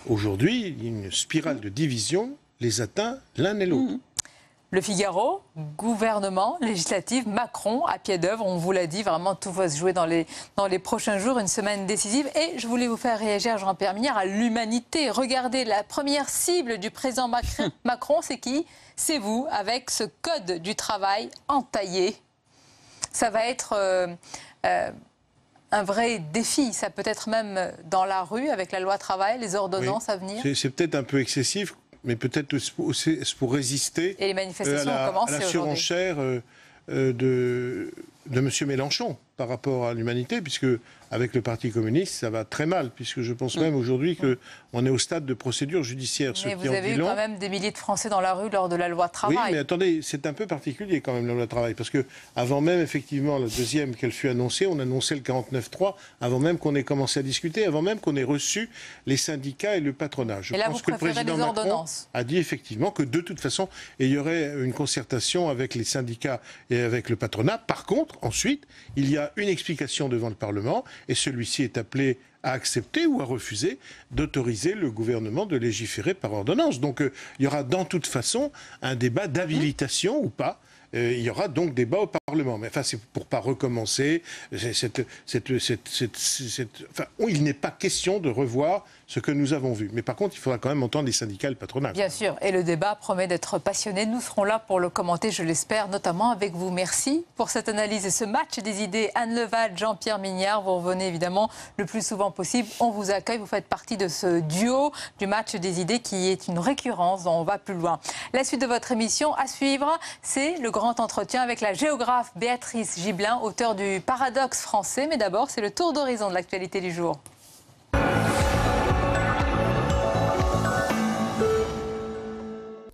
aujourd'hui une spirale de division les atteint l'un et l'autre. Le Figaro, gouvernement, législative, Macron à pied d'œuvre. On vous l'a dit, vraiment tout va se jouer dans les prochains jours, une semaine décisive. Et je voulais vous faire réagir, Jean-Pierre Mignard, à l'humanité. Regardez, la première cible du président Macron, c'est qui? C'est vous, avec ce code du travail entaillé. Ça va être un vrai défi. Ça peut être même dans la rue, avec la loi travail, les ordonnances à venir. C'est peut-être un peu excessif, mais peut-être aussi pour résister et les manifestations à la surenchère de M. Mélenchon par rapport à l'humanité, puisque avec le Parti communiste, ça va très mal, puisque je pense même aujourd'hui qu'on est au stade de procédure judiciaire. Mais vous avez eu quand même des milliers de Français dans la rue lors de la loi travail. Oui, mais attendez, c'est un peu particulier quand même la loi travail, parce que avant même effectivement la deuxième qu'elle fut annoncée, on annonçait le 49.3, avant même qu'on ait commencé à discuter, avant même qu'on ait reçu les syndicats et le patronat. Je pense que le président Macron a dit effectivement que de toute façon, il y aurait une concertation avec les syndicats et avec le patronat. Par contre, ensuite, il y a une explication devant le Parlement et celui-ci est appelé à accepter ou à refuser d'autoriser le gouvernement de légiférer par ordonnance. Donc il y aura dans toute façon un débat d'habilitation ou pas. Il y aura donc débat au Parlement. Mais enfin, c'est pour pas recommencer. Il n'est pas question de revoir ce que nous avons vu. Mais par contre, il faudra quand même entendre les syndicats et le patronat. Bien sûr. Et le débat promet d'être passionné. Nous serons là pour le commenter, je l'espère, notamment avec vous. Merci pour cette analyse et ce match des idées. Anne Levade, Jean-Pierre Mignard, vous revenez évidemment le plus souvent possible. On vous accueille. Vous faites partie de ce duo du match des idées qui est une récurrence dont on va plus loin. La suite de votre émission à suivre, c'est le grand entretien avec la géographe Béatrice Gibelin, auteure du Paradoxe français. Mais d'abord, c'est le tour d'horizon de l'actualité du jour.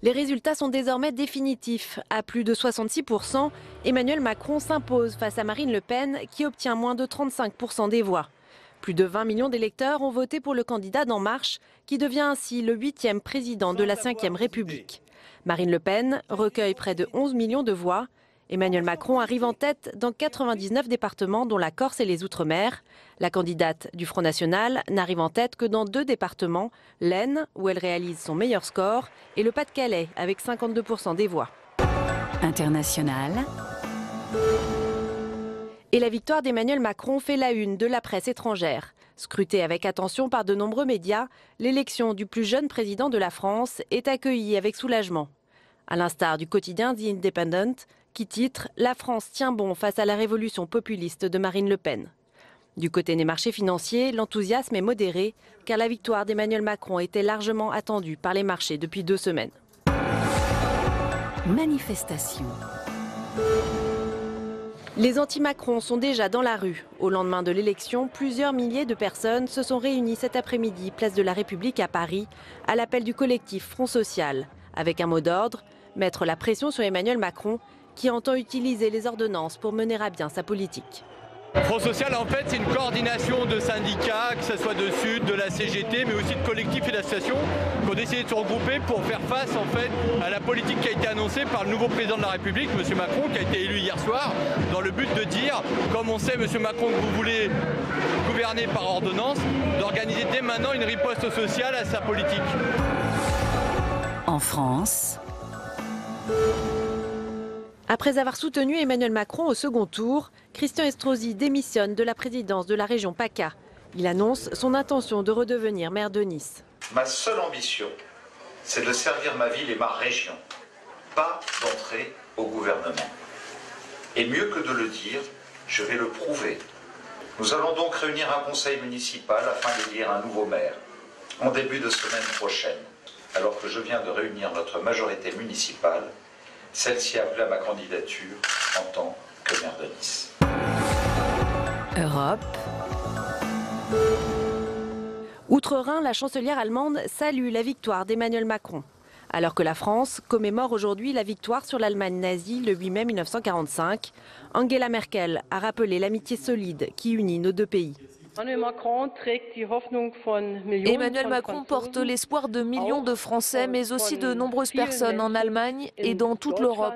Les résultats sont désormais définitifs. À plus de 66%, Emmanuel Macron s'impose face à Marine Le Pen, qui obtient moins de 35% des voix. Plus de 20 millions d'électeurs ont voté pour le candidat d'En Marche, qui devient ainsi le 8e président de la 5e République. Marine Le Pen recueille près de 11 millions de voix. Emmanuel Macron arrive en tête dans 99 départements, dont la Corse et les Outre-mer. La candidate du Front National n'arrive en tête que dans 2 départements, l'Aisne, où elle réalise son meilleur score, et le Pas-de-Calais, avec 52% des voix. International. Et la victoire d'Emmanuel Macron fait la une de la presse étrangère. Scrutée avec attention par de nombreux médias, l'élection du plus jeune président de la France est accueillie avec soulagement. À l'instar du quotidien The Independent, qui titre « La France tient bon face à la révolution populiste de Marine Le Pen ». Du côté des marchés financiers, l'enthousiasme est modéré, car la victoire d'Emmanuel Macron était largement attendue par les marchés depuis 2 semaines. Manifestation. Les anti-Macron sont déjà dans la rue. Au lendemain de l'élection, plusieurs milliers de personnes se sont réunies cet après-midi, place de la République à Paris, à l'appel du collectif Front Social, avec un mot d'ordre, mettre la pression sur Emmanuel Macron, qui entend utiliser les ordonnances pour mener à bien sa politique. Front Social, en fait, c'est une coordination de syndicats, que ce soit de Sud, de la CGT, mais aussi de collectifs et d'associations, qui ont décidé de se regrouper pour faire face, en fait, à la politique qui a été annoncée par le nouveau président de la République, M. Macron, qui a été élu hier soir, dans le but de dire, comme on sait, M. Macron, que vous voulez gouverner par ordonnance, d'organiser dès maintenant une riposte sociale à sa politique. En France. Après avoir soutenu Emmanuel Macron au second tour, Christian Estrosi démissionne de la présidence de la région PACA. Il annonce son intention de redevenir maire de Nice. Ma seule ambition, c'est de servir ma ville et ma région, pas d'entrer au gouvernement. Et mieux que de le dire, je vais le prouver. Nous allons donc réunir un conseil municipal afin d'élire un nouveau maire, en début de semaine prochaine, alors que je viens de réunir notre majorité municipale. Celle-ci a appelé à ma candidature en tant que maire de Nice. Europe. Outre-Rhin, la chancelière allemande salue la victoire d'Emmanuel Macron. Alors que la France commémore aujourd'hui la victoire sur l'Allemagne nazie le 8 mai 1945, Angela Merkel a rappelé l'amitié solide qui unit nos deux pays. Emmanuel Macron porte l'espoir de millions de Français, mais aussi de nombreuses personnes en Allemagne et dans toute l'Europe.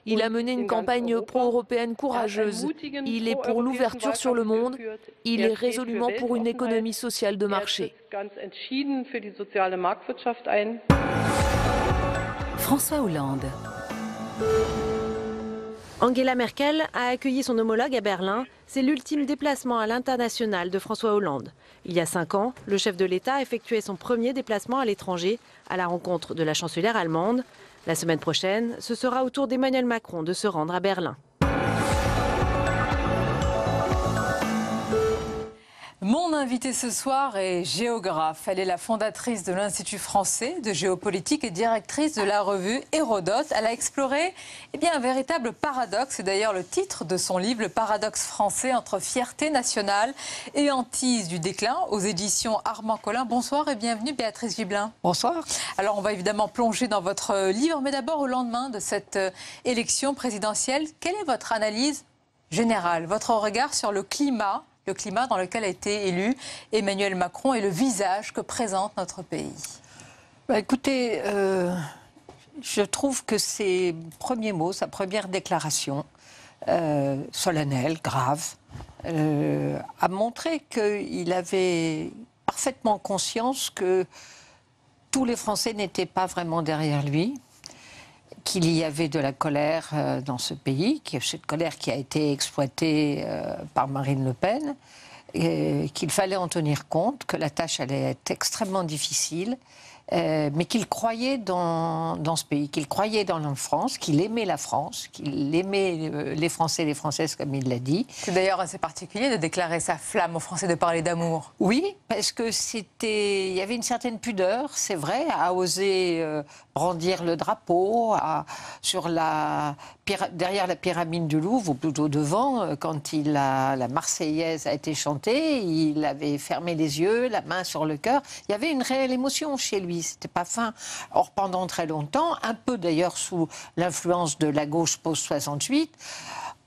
Il a mené une campagne pro-européenne courageuse. Il est pour l'ouverture sur le monde. Il est résolument pour une économie sociale de marché. François Hollande. Angela Merkel a accueilli son homologue à Berlin. C'est l'ultime déplacement à l'international de François Hollande. Il y a 5 ans, le chef de l'État effectuait son premier déplacement à l'étranger à la rencontre de la chancelière allemande. La semaine prochaine, ce sera au tour d'Emmanuel Macron de se rendre à Berlin. Mon invitée ce soir est géographe. Elle est la fondatrice de l'Institut français de géopolitique et directrice de la revue Hérodote. Elle a exploré un véritable paradoxe. C'est d'ailleurs le titre de son livre, Le paradoxe français entre fierté nationale et hantise du déclin, aux éditions Armand Collin. Bonsoir et bienvenue Béatrice Gibelin. Bonsoir. Alors on va évidemment plonger dans votre livre, mais d'abord au lendemain de cette élection présidentielle, quelle est votre analyse générale, votre regard sur le climat dans lequel a été élu Emmanuel Macron et le visage que présente notre pays? Écoutez, je trouve que ses premiers mots, sa première déclaration, solennelle, grave, a montré qu'il avait parfaitement conscience que tous les Français n'étaient pas vraiment derrière lui, qu'il y avait de la colère dans ce pays, cette colère qui a été exploitée par Marine Le Pen, qu'il fallait en tenir compte, que la tâche allait être extrêmement difficile, mais qu'il croyait dans ce pays, qu'il croyait dans la France, qu'il aimait la France, qu'il aimait les Français et les Françaises, comme il l'a dit. C'est d'ailleurs assez particulier de déclarer sa flamme aux Français, de parler d'amour. Oui, parce que il y avait une certaine pudeur, c'est vrai, à oser brandir le drapeau, derrière la pyramide du Louvre, ou plutôt devant, quand la Marseillaise a été chantée, il avait fermé les yeux, la main sur le cœur. Il y avait une réelle émotion chez lui, c'était pas fin. Or, pendant très longtemps, un peu d'ailleurs sous l'influence de la gauche post-68,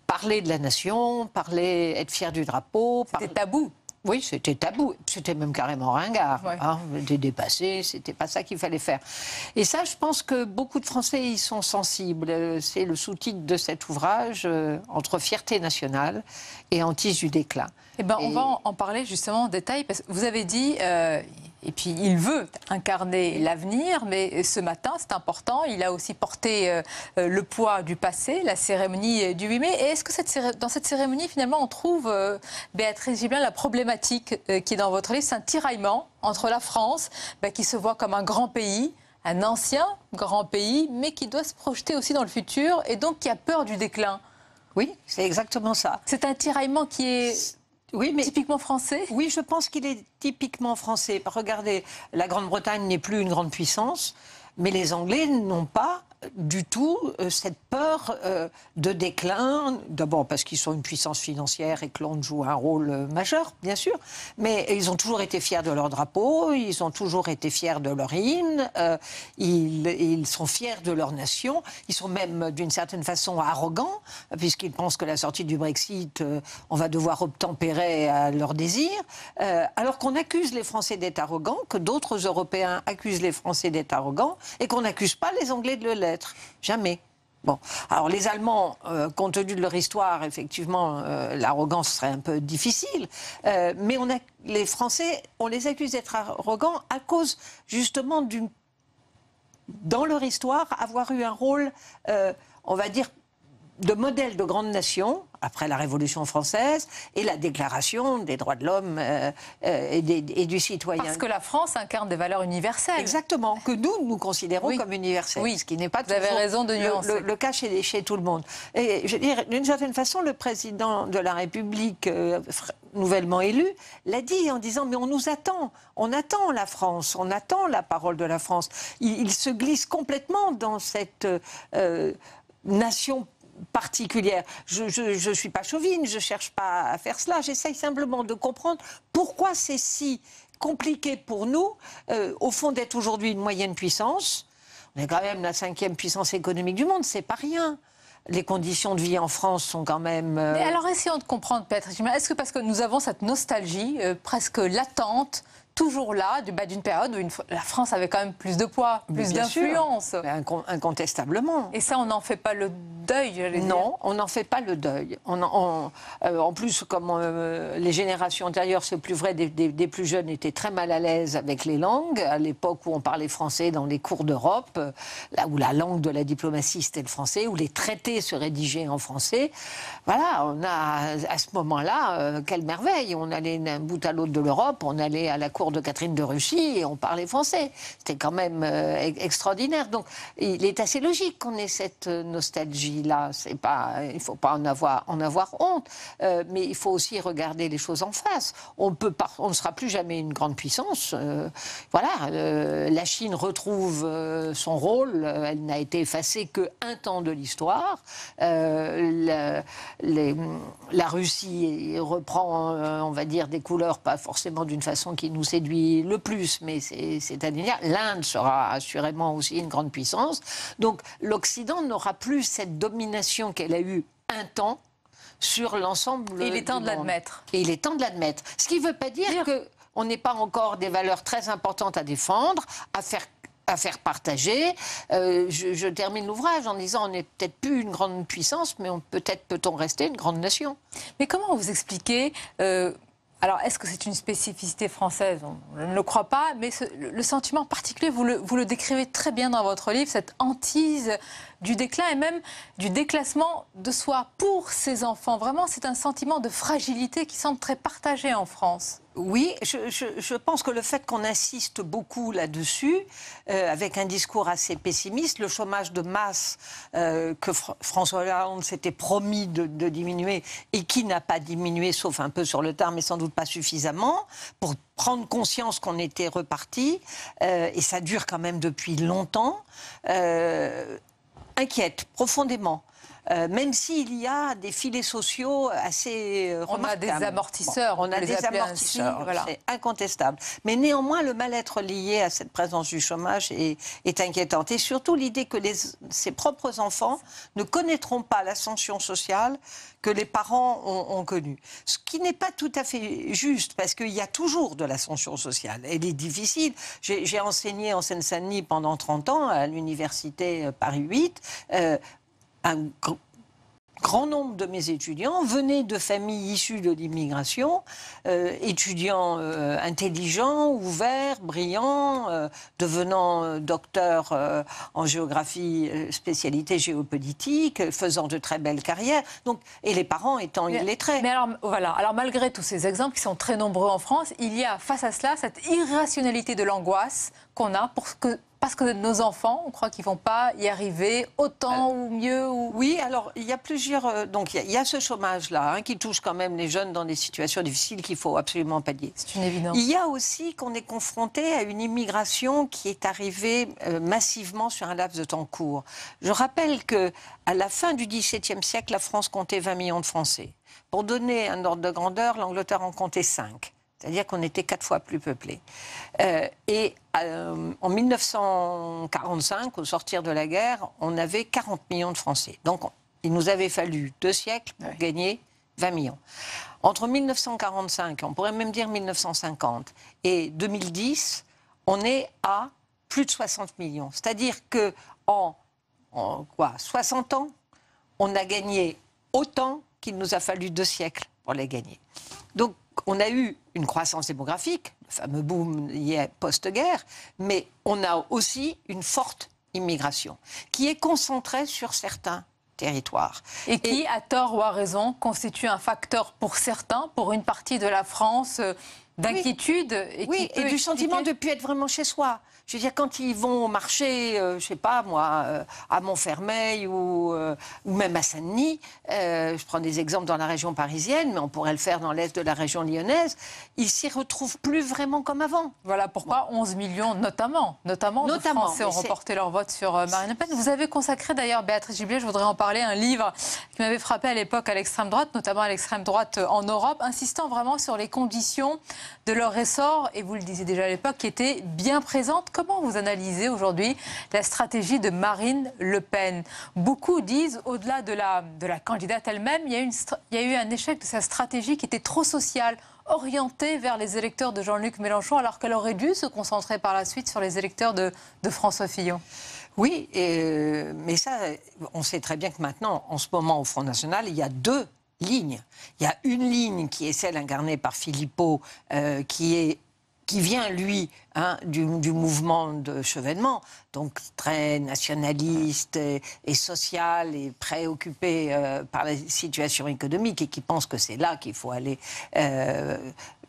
parler de la nation, être fier du drapeau... C'était tabou. Oui, c'était tabou. C'était même carrément ringard. Ouais. Dépassé, c'était pas ça qu'il fallait faire. Et ça, je pense que beaucoup de Français y sont sensibles. C'est le sous-titre de cet ouvrage, entre fierté nationale et hantise du déclin. On va en parler justement en détail, parce que vous avez dit, et puis il veut incarner l'avenir, mais ce matin, c'est important, il a aussi porté le poids du passé, la cérémonie du 8 mai. Et est-ce que dans cette cérémonie, finalement, on trouve, Béatrice Gibelin, la problématique qui est dans votre livre, c'est un tiraillement entre la France, qui se voit comme un grand pays, un ancien grand pays, mais qui doit se projeter aussi dans le futur, et donc qui a peur du déclin? Oui, c'est exactement ça. C'est un tiraillement qui est... Oui, mais typiquement français? Oui, je pense qu'il est typiquement français. Regardez, la Grande-Bretagne n'est plus une grande puissance, mais les Anglais n'ont pas du tout cette peur de déclin. D'abord parce qu'ils sont une puissance financière et que Londres joue un rôle majeur, bien sûr. Mais ils ont toujours été fiers de leur drapeau, ils ont toujours été fiers de leur hymne, ils sont fiers de leur nation. Ils sont même d'une certaine façon arrogants, puisqu'ils pensent que la sortie du Brexit, on va devoir obtempérer à leurs désirs. Alors qu'on accuse les Français d'être arrogants, que d'autres Européens accusent les Français d'être arrogants, et qu'on n'accuse pas les Anglais de le l'être. Jamais. Bon, alors les Allemands, compte tenu de leur histoire, effectivement, l'arrogance serait un peu difficile, mais les Français, on les accuse d'être arrogants à cause justement dans leur histoire, avoir eu un rôle, on va dire, de modèle de grande nation, après la Révolution française, et la déclaration des droits de l'homme et du citoyen. Parce que la France incarne des valeurs universelles. Exactement, que nous considérons comme universelles, ce qui n'est pas vous avez raison de nuancer. Le cas chez tout le monde. Et je veux dire, d'une certaine façon, le président de la République nouvellement élu l'a dit en disant « mais on nous attend, on attend la France, on attend la parole de la France ». Il se glisse complètement dans cette nation particulière. Je ne suis pas chauvine, je ne cherche pas à faire cela, j'essaye simplement de comprendre pourquoi c'est si compliqué pour nous, au fond, d'être aujourd'hui une moyenne puissance. On est quand même la 5e puissance économique du monde, c'est pas rien. Les conditions de vie en France sont quand même... Mais alors essayons de comprendre, peut-être. Est-ce que parce que nous avons cette nostalgie presque latente, toujours là, d'une période où la France avait quand même plus de poids, plus d'influence. Incontestablement. Et ça, on n'en fait pas le deuil, j'allais dire. Non, on n'en fait pas le deuil. En plus, comme les générations antérieures, c'est plus vrai, des plus jeunes étaient très mal à l'aise avec les langues. À l'époque où on parlait français dans les cours d'Europe, là où la langue de la diplomatie c'était le français, où les traités se rédigeaient en français. Voilà, on a à ce moment-là, quelle merveille. On allait d'un bout à l'autre de l'Europe, on allait à la cour de Catherine de Russie et on parlait français. C'était quand même extraordinaire. Donc, il est assez logique qu'on ait cette nostalgie-là. C'est pas, il ne faut pas en avoir honte, mais il faut aussi regarder les choses en face. On ne sera plus jamais une grande puissance. La Chine retrouve son rôle. Elle n'a été effacée qu'un temps de l'histoire. La Russie reprend, on va dire, des couleurs, pas forcément d'une façon qui nous séduit le plus, mais c'est indéniable. L'Inde sera assurément aussi une grande puissance. Donc l'Occident n'aura plus cette domination qu'elle a eue un temps sur l'ensemble du monde. Il est temps de l'admettre. Et il est temps de l'admettre. Ce qui ne veut pas dire qu'on n'ait pas encore des valeurs très importantes à défendre, à faire partager. Je termine l'ouvrage en disant on n'est peut-être plus une grande puissance, mais peut-être peut-on rester une grande nation. Mais comment vous expliquez alors, est-ce que c'est une spécificité française? Je ne le crois pas, mais le sentiment particulier, vous le décrivez très bien dans votre livre, cette hantise du déclin et même du déclassement de soi pour ces enfants. Vraiment, c'est un sentiment de fragilité qui semble très partagé en France. Oui, je pense que le fait qu'on insiste beaucoup là-dessus, avec un discours assez pessimiste, le chômage de masse que François Hollande s'était promis de diminuer et qui n'a pas diminué, sauf un peu sur le tard, mais sans doute pas suffisamment, pour prendre conscience qu'on était reparti, et ça dure quand même depuis longtemps, inquiète profondément. Même s'il y a des filets sociaux assez remarquables. On a des amortisseurs. On a des amortisseurs, voilà. C'est incontestable. Mais néanmoins, le mal-être lié à cette présence du chômage est inquiétant. Et surtout l'idée que ses propres enfants ne connaîtront pas l'ascension sociale que les parents ont connue. Ce qui n'est pas tout à fait juste, parce qu'il y a toujours de l'ascension sociale. Elle est difficile. J'ai enseigné en Seine-Saint-Denis pendant 30 ans à l'université Paris 8. Un grand nombre de mes étudiants venaient de familles issues de l'immigration, étudiants intelligents, ouverts, brillants, devenant docteurs en géographie, spécialité géopolitique, faisant de très belles carrières, donc, et les parents étant illettrés. Mais alors, voilà. Alors malgré tous ces exemples qui sont très nombreux en France, il y a face à cela cette irrationalité de l'angoisse qu'on a parce que nos enfants, on croit qu'ils ne vont pas y arriver autant ou mieux Oui, alors il y a plusieurs... donc il y a ce chômage-là qui touche quand même les jeunes dans des situations difficiles qu'il faut absolument pallier. C'est une évidence. Il y a aussi qu'on est confronté à une immigration qui est arrivée massivement sur un laps de temps court. Je rappelle qu'à la fin du XVIIe siècle, la France comptait 20 millions de Français. Pour donner un ordre de grandeur, l'Angleterre en comptait 5. C'est-à-dire qu'on était 4 fois plus peuplé. En 1945, au sortir de la guerre, on avait 40 millions de Français. Donc, il nous avait fallu 2 siècles pour gagner 20 millions. Entre 1945, on pourrait même dire 1950, et 2010, on est à plus de 60 millions. C'est-à-dire qu'en 60 ans, on a gagné autant qu'il nous a fallu 2 siècles pour les gagner. Donc, on a eu une croissance démographique, le fameux boom lié post-guerre, mais on a aussi une forte immigration qui est concentrée sur certains territoire. Et qui, à tort ou à raison, constitue un facteur pour certains, pour une partie de la France, d'inquiétude. Et du sentiment de ne plus être vraiment chez soi. Je veux dire, quand ils vont au marché, je ne sais pas moi, à Montfermeil ou même à Saint-Denis, je prends des exemples dans la région parisienne, mais on pourrait le faire dans l'est de la région lyonnaise, ils s'y retrouvent plus vraiment comme avant. Voilà pourquoi 11 millions, notamment de Français ont remporté leur vote sur Marine Le Pen. Vous avez consacré d'ailleurs, Béatrice Giblet, je voudrais en parler, un livre qui m'avait frappé à l'époque à l'extrême droite, notamment à l'extrême droite en Europe, insistant vraiment sur les conditions de leur essor, et vous le disiez déjà à l'époque, qui étaient bien présentes. Comment vous analysez aujourd'hui la stratégie de Marine Le Pen? Beaucoup disent, au-delà de la candidate elle-même, il y a eu un échec de sa stratégie qui était trop sociale, orientée vers les électeurs de Jean-Luc Mélenchon, alors qu'elle aurait dû se concentrer par la suite sur les électeurs de François Fillon. Oui, mais ça, on sait très bien que maintenant, en ce moment, au Front National, il y a deux lignes. Il y a une ligne qui est celle incarnée par Philippot, qui vient, lui, du mouvement de Chevènement, donc très nationaliste et social et préoccupé par la situation économique, et qui pense que c'est là qu'il faut aller,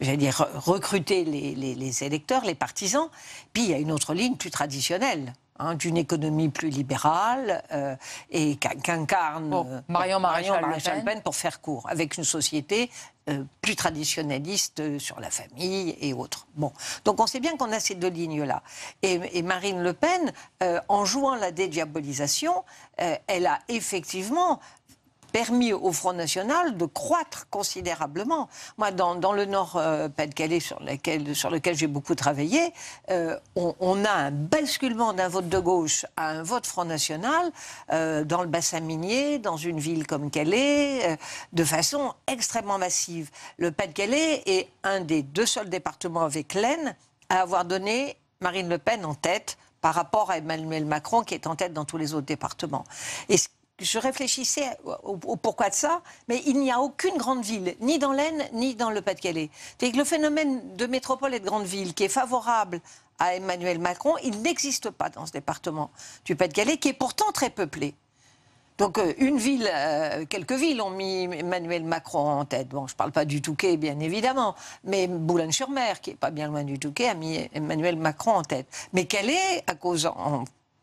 recruter les électeurs, les partisans. Puis il y a une autre ligne plus traditionnelle, d'une économie plus libérale et qu'incarne Marion Maréchal Le Pen, pour faire court, avec une société plus traditionnaliste sur la famille et autres. Bon. Donc on sait bien qu'on a ces deux lignes-là. Et Marine Le Pen, en jouant la dédiabolisation, elle a effectivement permis au Front National de croître considérablement. Moi, dans le Nord-Pas-de-Calais, sur lequel j'ai beaucoup travaillé, on a un basculement d'un vote de gauche à un vote Front National dans le bassin minier, dans une ville comme Calais, de façon extrêmement massive. Le Pas-de-Calais est un des deux seuls départements avec l'Aisne à avoir donné Marine Le Pen en tête par rapport à Emmanuel Macron, qui est en tête dans tous les autres départements. Et je réfléchissais au pourquoi de ça, mais il n'y a aucune grande ville, ni dans l'Aisne, ni dans le Pas-de-Calais. C'est que le phénomène de métropole et de grande ville qui est favorable à Emmanuel Macron, il n'existe pas dans ce département du Pas-de-Calais, qui est pourtant très peuplé. Donc une ville, quelques villes ont mis Emmanuel Macron en tête. Bon, je ne parle pas du Touquet, bien évidemment, mais Boulogne-sur-Mer, qui n'est pas bien loin du Touquet, a mis Emmanuel Macron en tête. Mais Calais, à cause,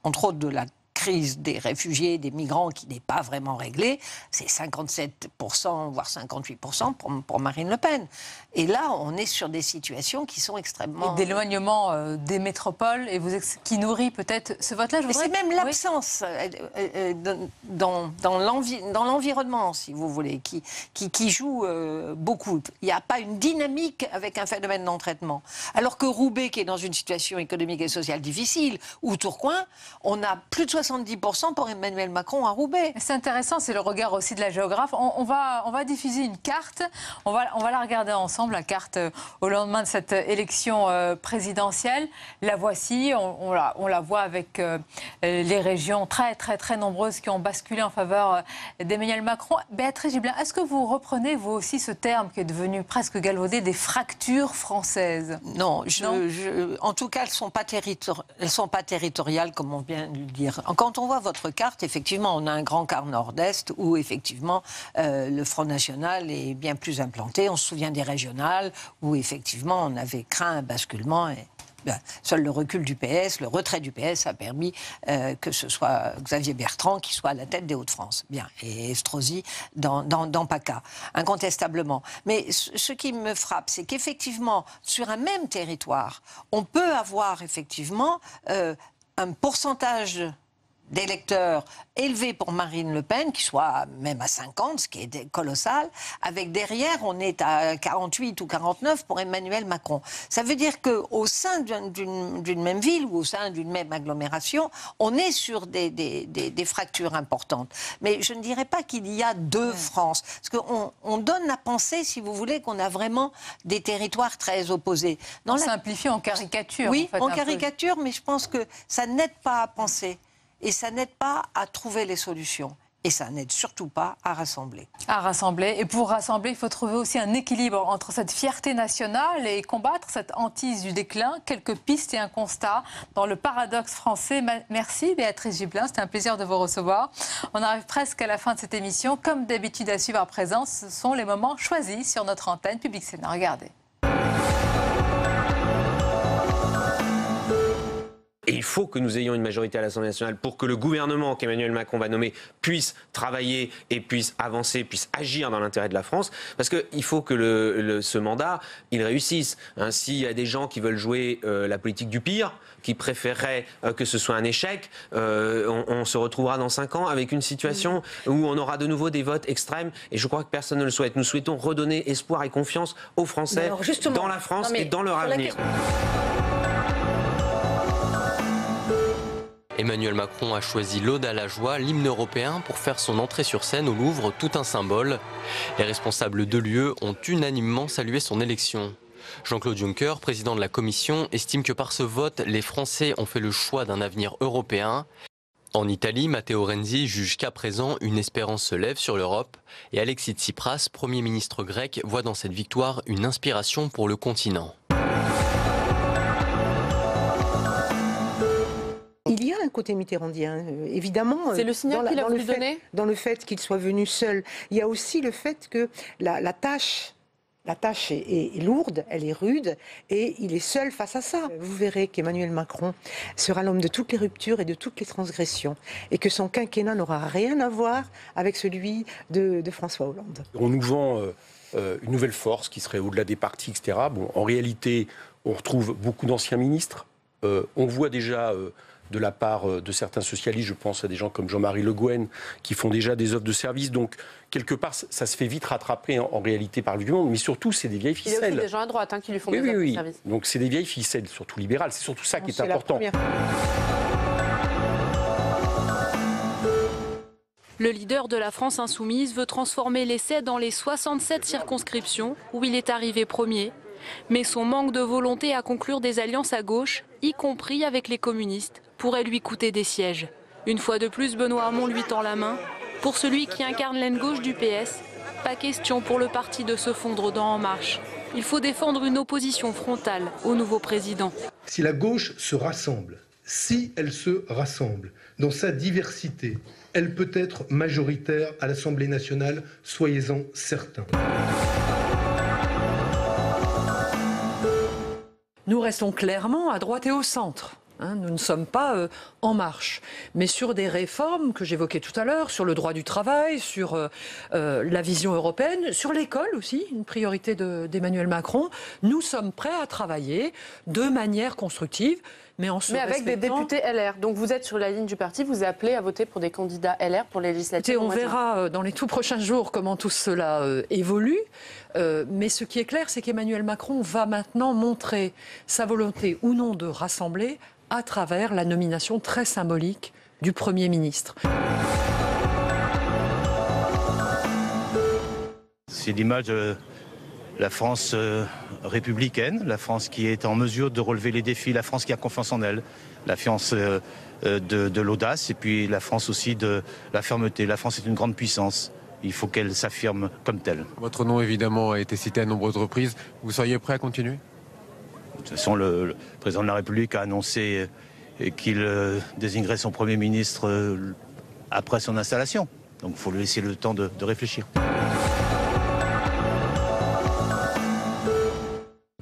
entre autres, de la crise des réfugiés, des migrants qui n'est pas vraiment réglée, c'est 57%, voire 58% pour Marine Le Pen. Et là, on est sur des situations qui sont extrêmement... Et d'éloignement des métropoles, et qui nourrit peut-être ce vote-là. C'est même l'absence dans l'environnement, si vous voulez, qui joue beaucoup. Il n'y a pas une dynamique avec un phénomène d'entraînement. Alors que Roubaix, qui est dans une situation économique et sociale difficile, ou Tourcoing, on a plus de 70% pour Emmanuel Macron à Roubaix. C'est intéressant, c'est le regard aussi de la géographe. On va diffuser une carte, on va la regarder ensemble, la carte au lendemain de cette élection présidentielle. La voici, on la voit avec les régions très très très nombreuses qui ont basculé en faveur d'Emmanuel Macron. Béatrice Giblet, est-ce que vous reprenez vous aussi ce terme qui est devenu presque galvaudé, des fractures françaises? Non, en tout cas, elles ne sont pas territoriales, comme on vient de le dire. Quand on voit votre carte, effectivement, on a un grand quart nord-est où, effectivement, le Front National est bien plus implanté. On se souvient des régionales où, effectivement, on avait craint un basculement. Et seul le recul du PS, le retrait du PS a permis que ce soit Xavier Bertrand qui soit à la tête des Hauts-de-France. Bien. Et Estrosi dans PACA, incontestablement. Mais ce qui me frappe, c'est qu'effectivement, sur un même territoire, on peut avoir, effectivement, un pourcentage d'électeurs élevés pour Marine Le Pen, qui soit même à 50, ce qui est colossal, avec derrière, on est à 48 ou 49 pour Emmanuel Macron. Ça veut dire qu'au sein d'une même ville ou au sein d'une même agglomération, on est sur des fractures importantes. Mais je ne dirais pas qu'il y a deux France. Parce qu'on donne à penser, si vous voulez, qu'on a vraiment des territoires très opposés. On simplifie en caricature. Oui, en caricature, mais je pense que ça n'aide pas à penser. Et ça n'aide pas à trouver les solutions. Et ça n'aide surtout pas à rassembler. À rassembler. Et pour rassembler, il faut trouver aussi un équilibre entre cette fierté nationale et combattre cette hantise du déclin. Quelques pistes et un constat dans le paradoxe français. Merci Béatrice Gibelin, c'était un plaisir de vous recevoir. On arrive presque à la fin de cette émission. Comme d'habitude à suivre à présent, ce sont les moments choisis sur notre antenne Public Sénat. Regardez. Et il faut que nous ayons une majorité à l'Assemblée nationale pour que le gouvernement qu'Emmanuel Macron va nommer puisse travailler et puisse avancer, puisse agir dans l'intérêt de la France. Parce qu'il faut que ce mandat, il réussisse. S'il y a des gens qui veulent jouer la politique du pire, qui préféreraient que ce soit un échec, on se retrouvera dans 5 ans avec une situation où on aura de nouveau des votes extrêmes. Et je crois que personne ne le souhaite. Nous souhaitons redonner espoir et confiance aux Français dans la France et dans leur avenir. Emmanuel Macron a choisi l'Ode à la joie, l'hymne européen, pour faire son entrée sur scène au Louvre, tout un symbole. Les responsables de l'UE ont unanimement salué son élection. Jean-Claude Juncker, président de la Commission, estime que par ce vote, les Français ont fait le choix d'un avenir européen. En Italie, Matteo Renzi juge qu'à présent, une espérance se lève sur l'Europe. Et Alexis Tsipras, Premier ministre grec, voit dans cette victoire une inspiration pour le continent. Il y a un côté mitterrandien, évidemment. C'est le signal qu'il a voulu donner ? Dans le fait qu'il soit venu seul. Il y a aussi le fait que la tâche est lourde, elle est rude, et il est seul face à ça. Vous verrez qu'Emmanuel Macron sera l'homme de toutes les ruptures et de toutes les transgressions, et que son quinquennat n'aura rien à voir avec celui de François Hollande. On nous vend une nouvelle force qui serait au-delà des partis, etc. Bon, en réalité, on retrouve beaucoup d'anciens ministres. On voit déjà... de la part de certains socialistes, je pense à des gens comme Jean-Marie Le Guen, qui font déjà des offres de service. Donc, quelque part, ça se fait vite rattraper en réalité par le monde, mais surtout, c'est des vieilles ficelles. Il y a aussi des gens à droite qui lui font des offres de service. Donc, c'est des vieilles ficelles, surtout libérales. C'est surtout ça qui est important. Le leader de la France insoumise veut transformer l'essai dans les 67 circonscriptions où il est arrivé premier. Mais son manque de volonté à conclure des alliances à gauche, y compris avec les communistes, pourrait lui coûter des sièges. Une fois de plus, Benoît Hamon lui tend la main. Pour celui qui incarne l'aile gauche du PS, pas question pour le parti de se fondre dans En Marche. Il faut défendre une opposition frontale au nouveau président. Si la gauche se rassemble, si elle se rassemble dans sa diversité, elle peut être majoritaire à l'Assemblée nationale, soyez-en certains. Nous restons clairement à droite et au centre. Nous ne sommes pas en marche. Mais sur des réformes que j'évoquais tout à l'heure, sur le droit du travail, sur la vision européenne, sur l'école aussi, une priorité d'Emmanuel Macron, nous sommes prêts à travailler de manière constructive. Mais avec des députés LR. Donc vous êtes sur la ligne du parti, vous appelez à voter pour des candidats LR pour les législatives. On verra dans les tout prochains jours comment tout cela évolue. Mais ce qui est clair, c'est qu'Emmanuel Macron va maintenant montrer sa volonté ou non de rassembler à travers la nomination très symbolique du Premier ministre. C'est l'image de la France républicaine, la France qui est en mesure de relever les défis, la France qui a confiance en elle, la France de l'audace et puis la France aussi de la fermeté. La France est une grande puissance. Il faut qu'elle s'affirme comme telle. Votre nom, évidemment, a été cité à de nombreuses reprises. Vous seriez prêt à continuer ? De toute façon, le président de la République a annoncé qu'il désignerait son Premier ministre après son installation. Donc il faut lui laisser le temps de réfléchir.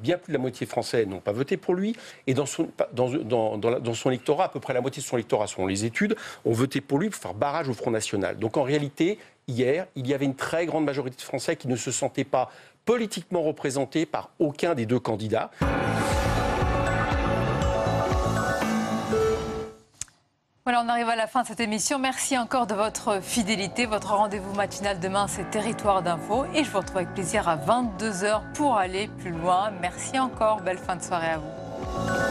Bien plus de la moitié français n'ont pas voté pour lui. Et dans son électorat, à peu près la moitié de son électorat, selon les études, ont voté pour lui pour faire barrage au Front National. Donc en réalité, hier, il y avait une très grande majorité de Français qui ne se sentaient pas politiquement représentés par aucun des deux candidats. Voilà, on arrive à la fin de cette émission. Merci encore de votre fidélité. Votre rendez-vous matinal demain, c'est Territoire d'Info. Et je vous retrouve avec plaisir à 22h pour aller plus loin. Merci encore. Belle fin de soirée à vous.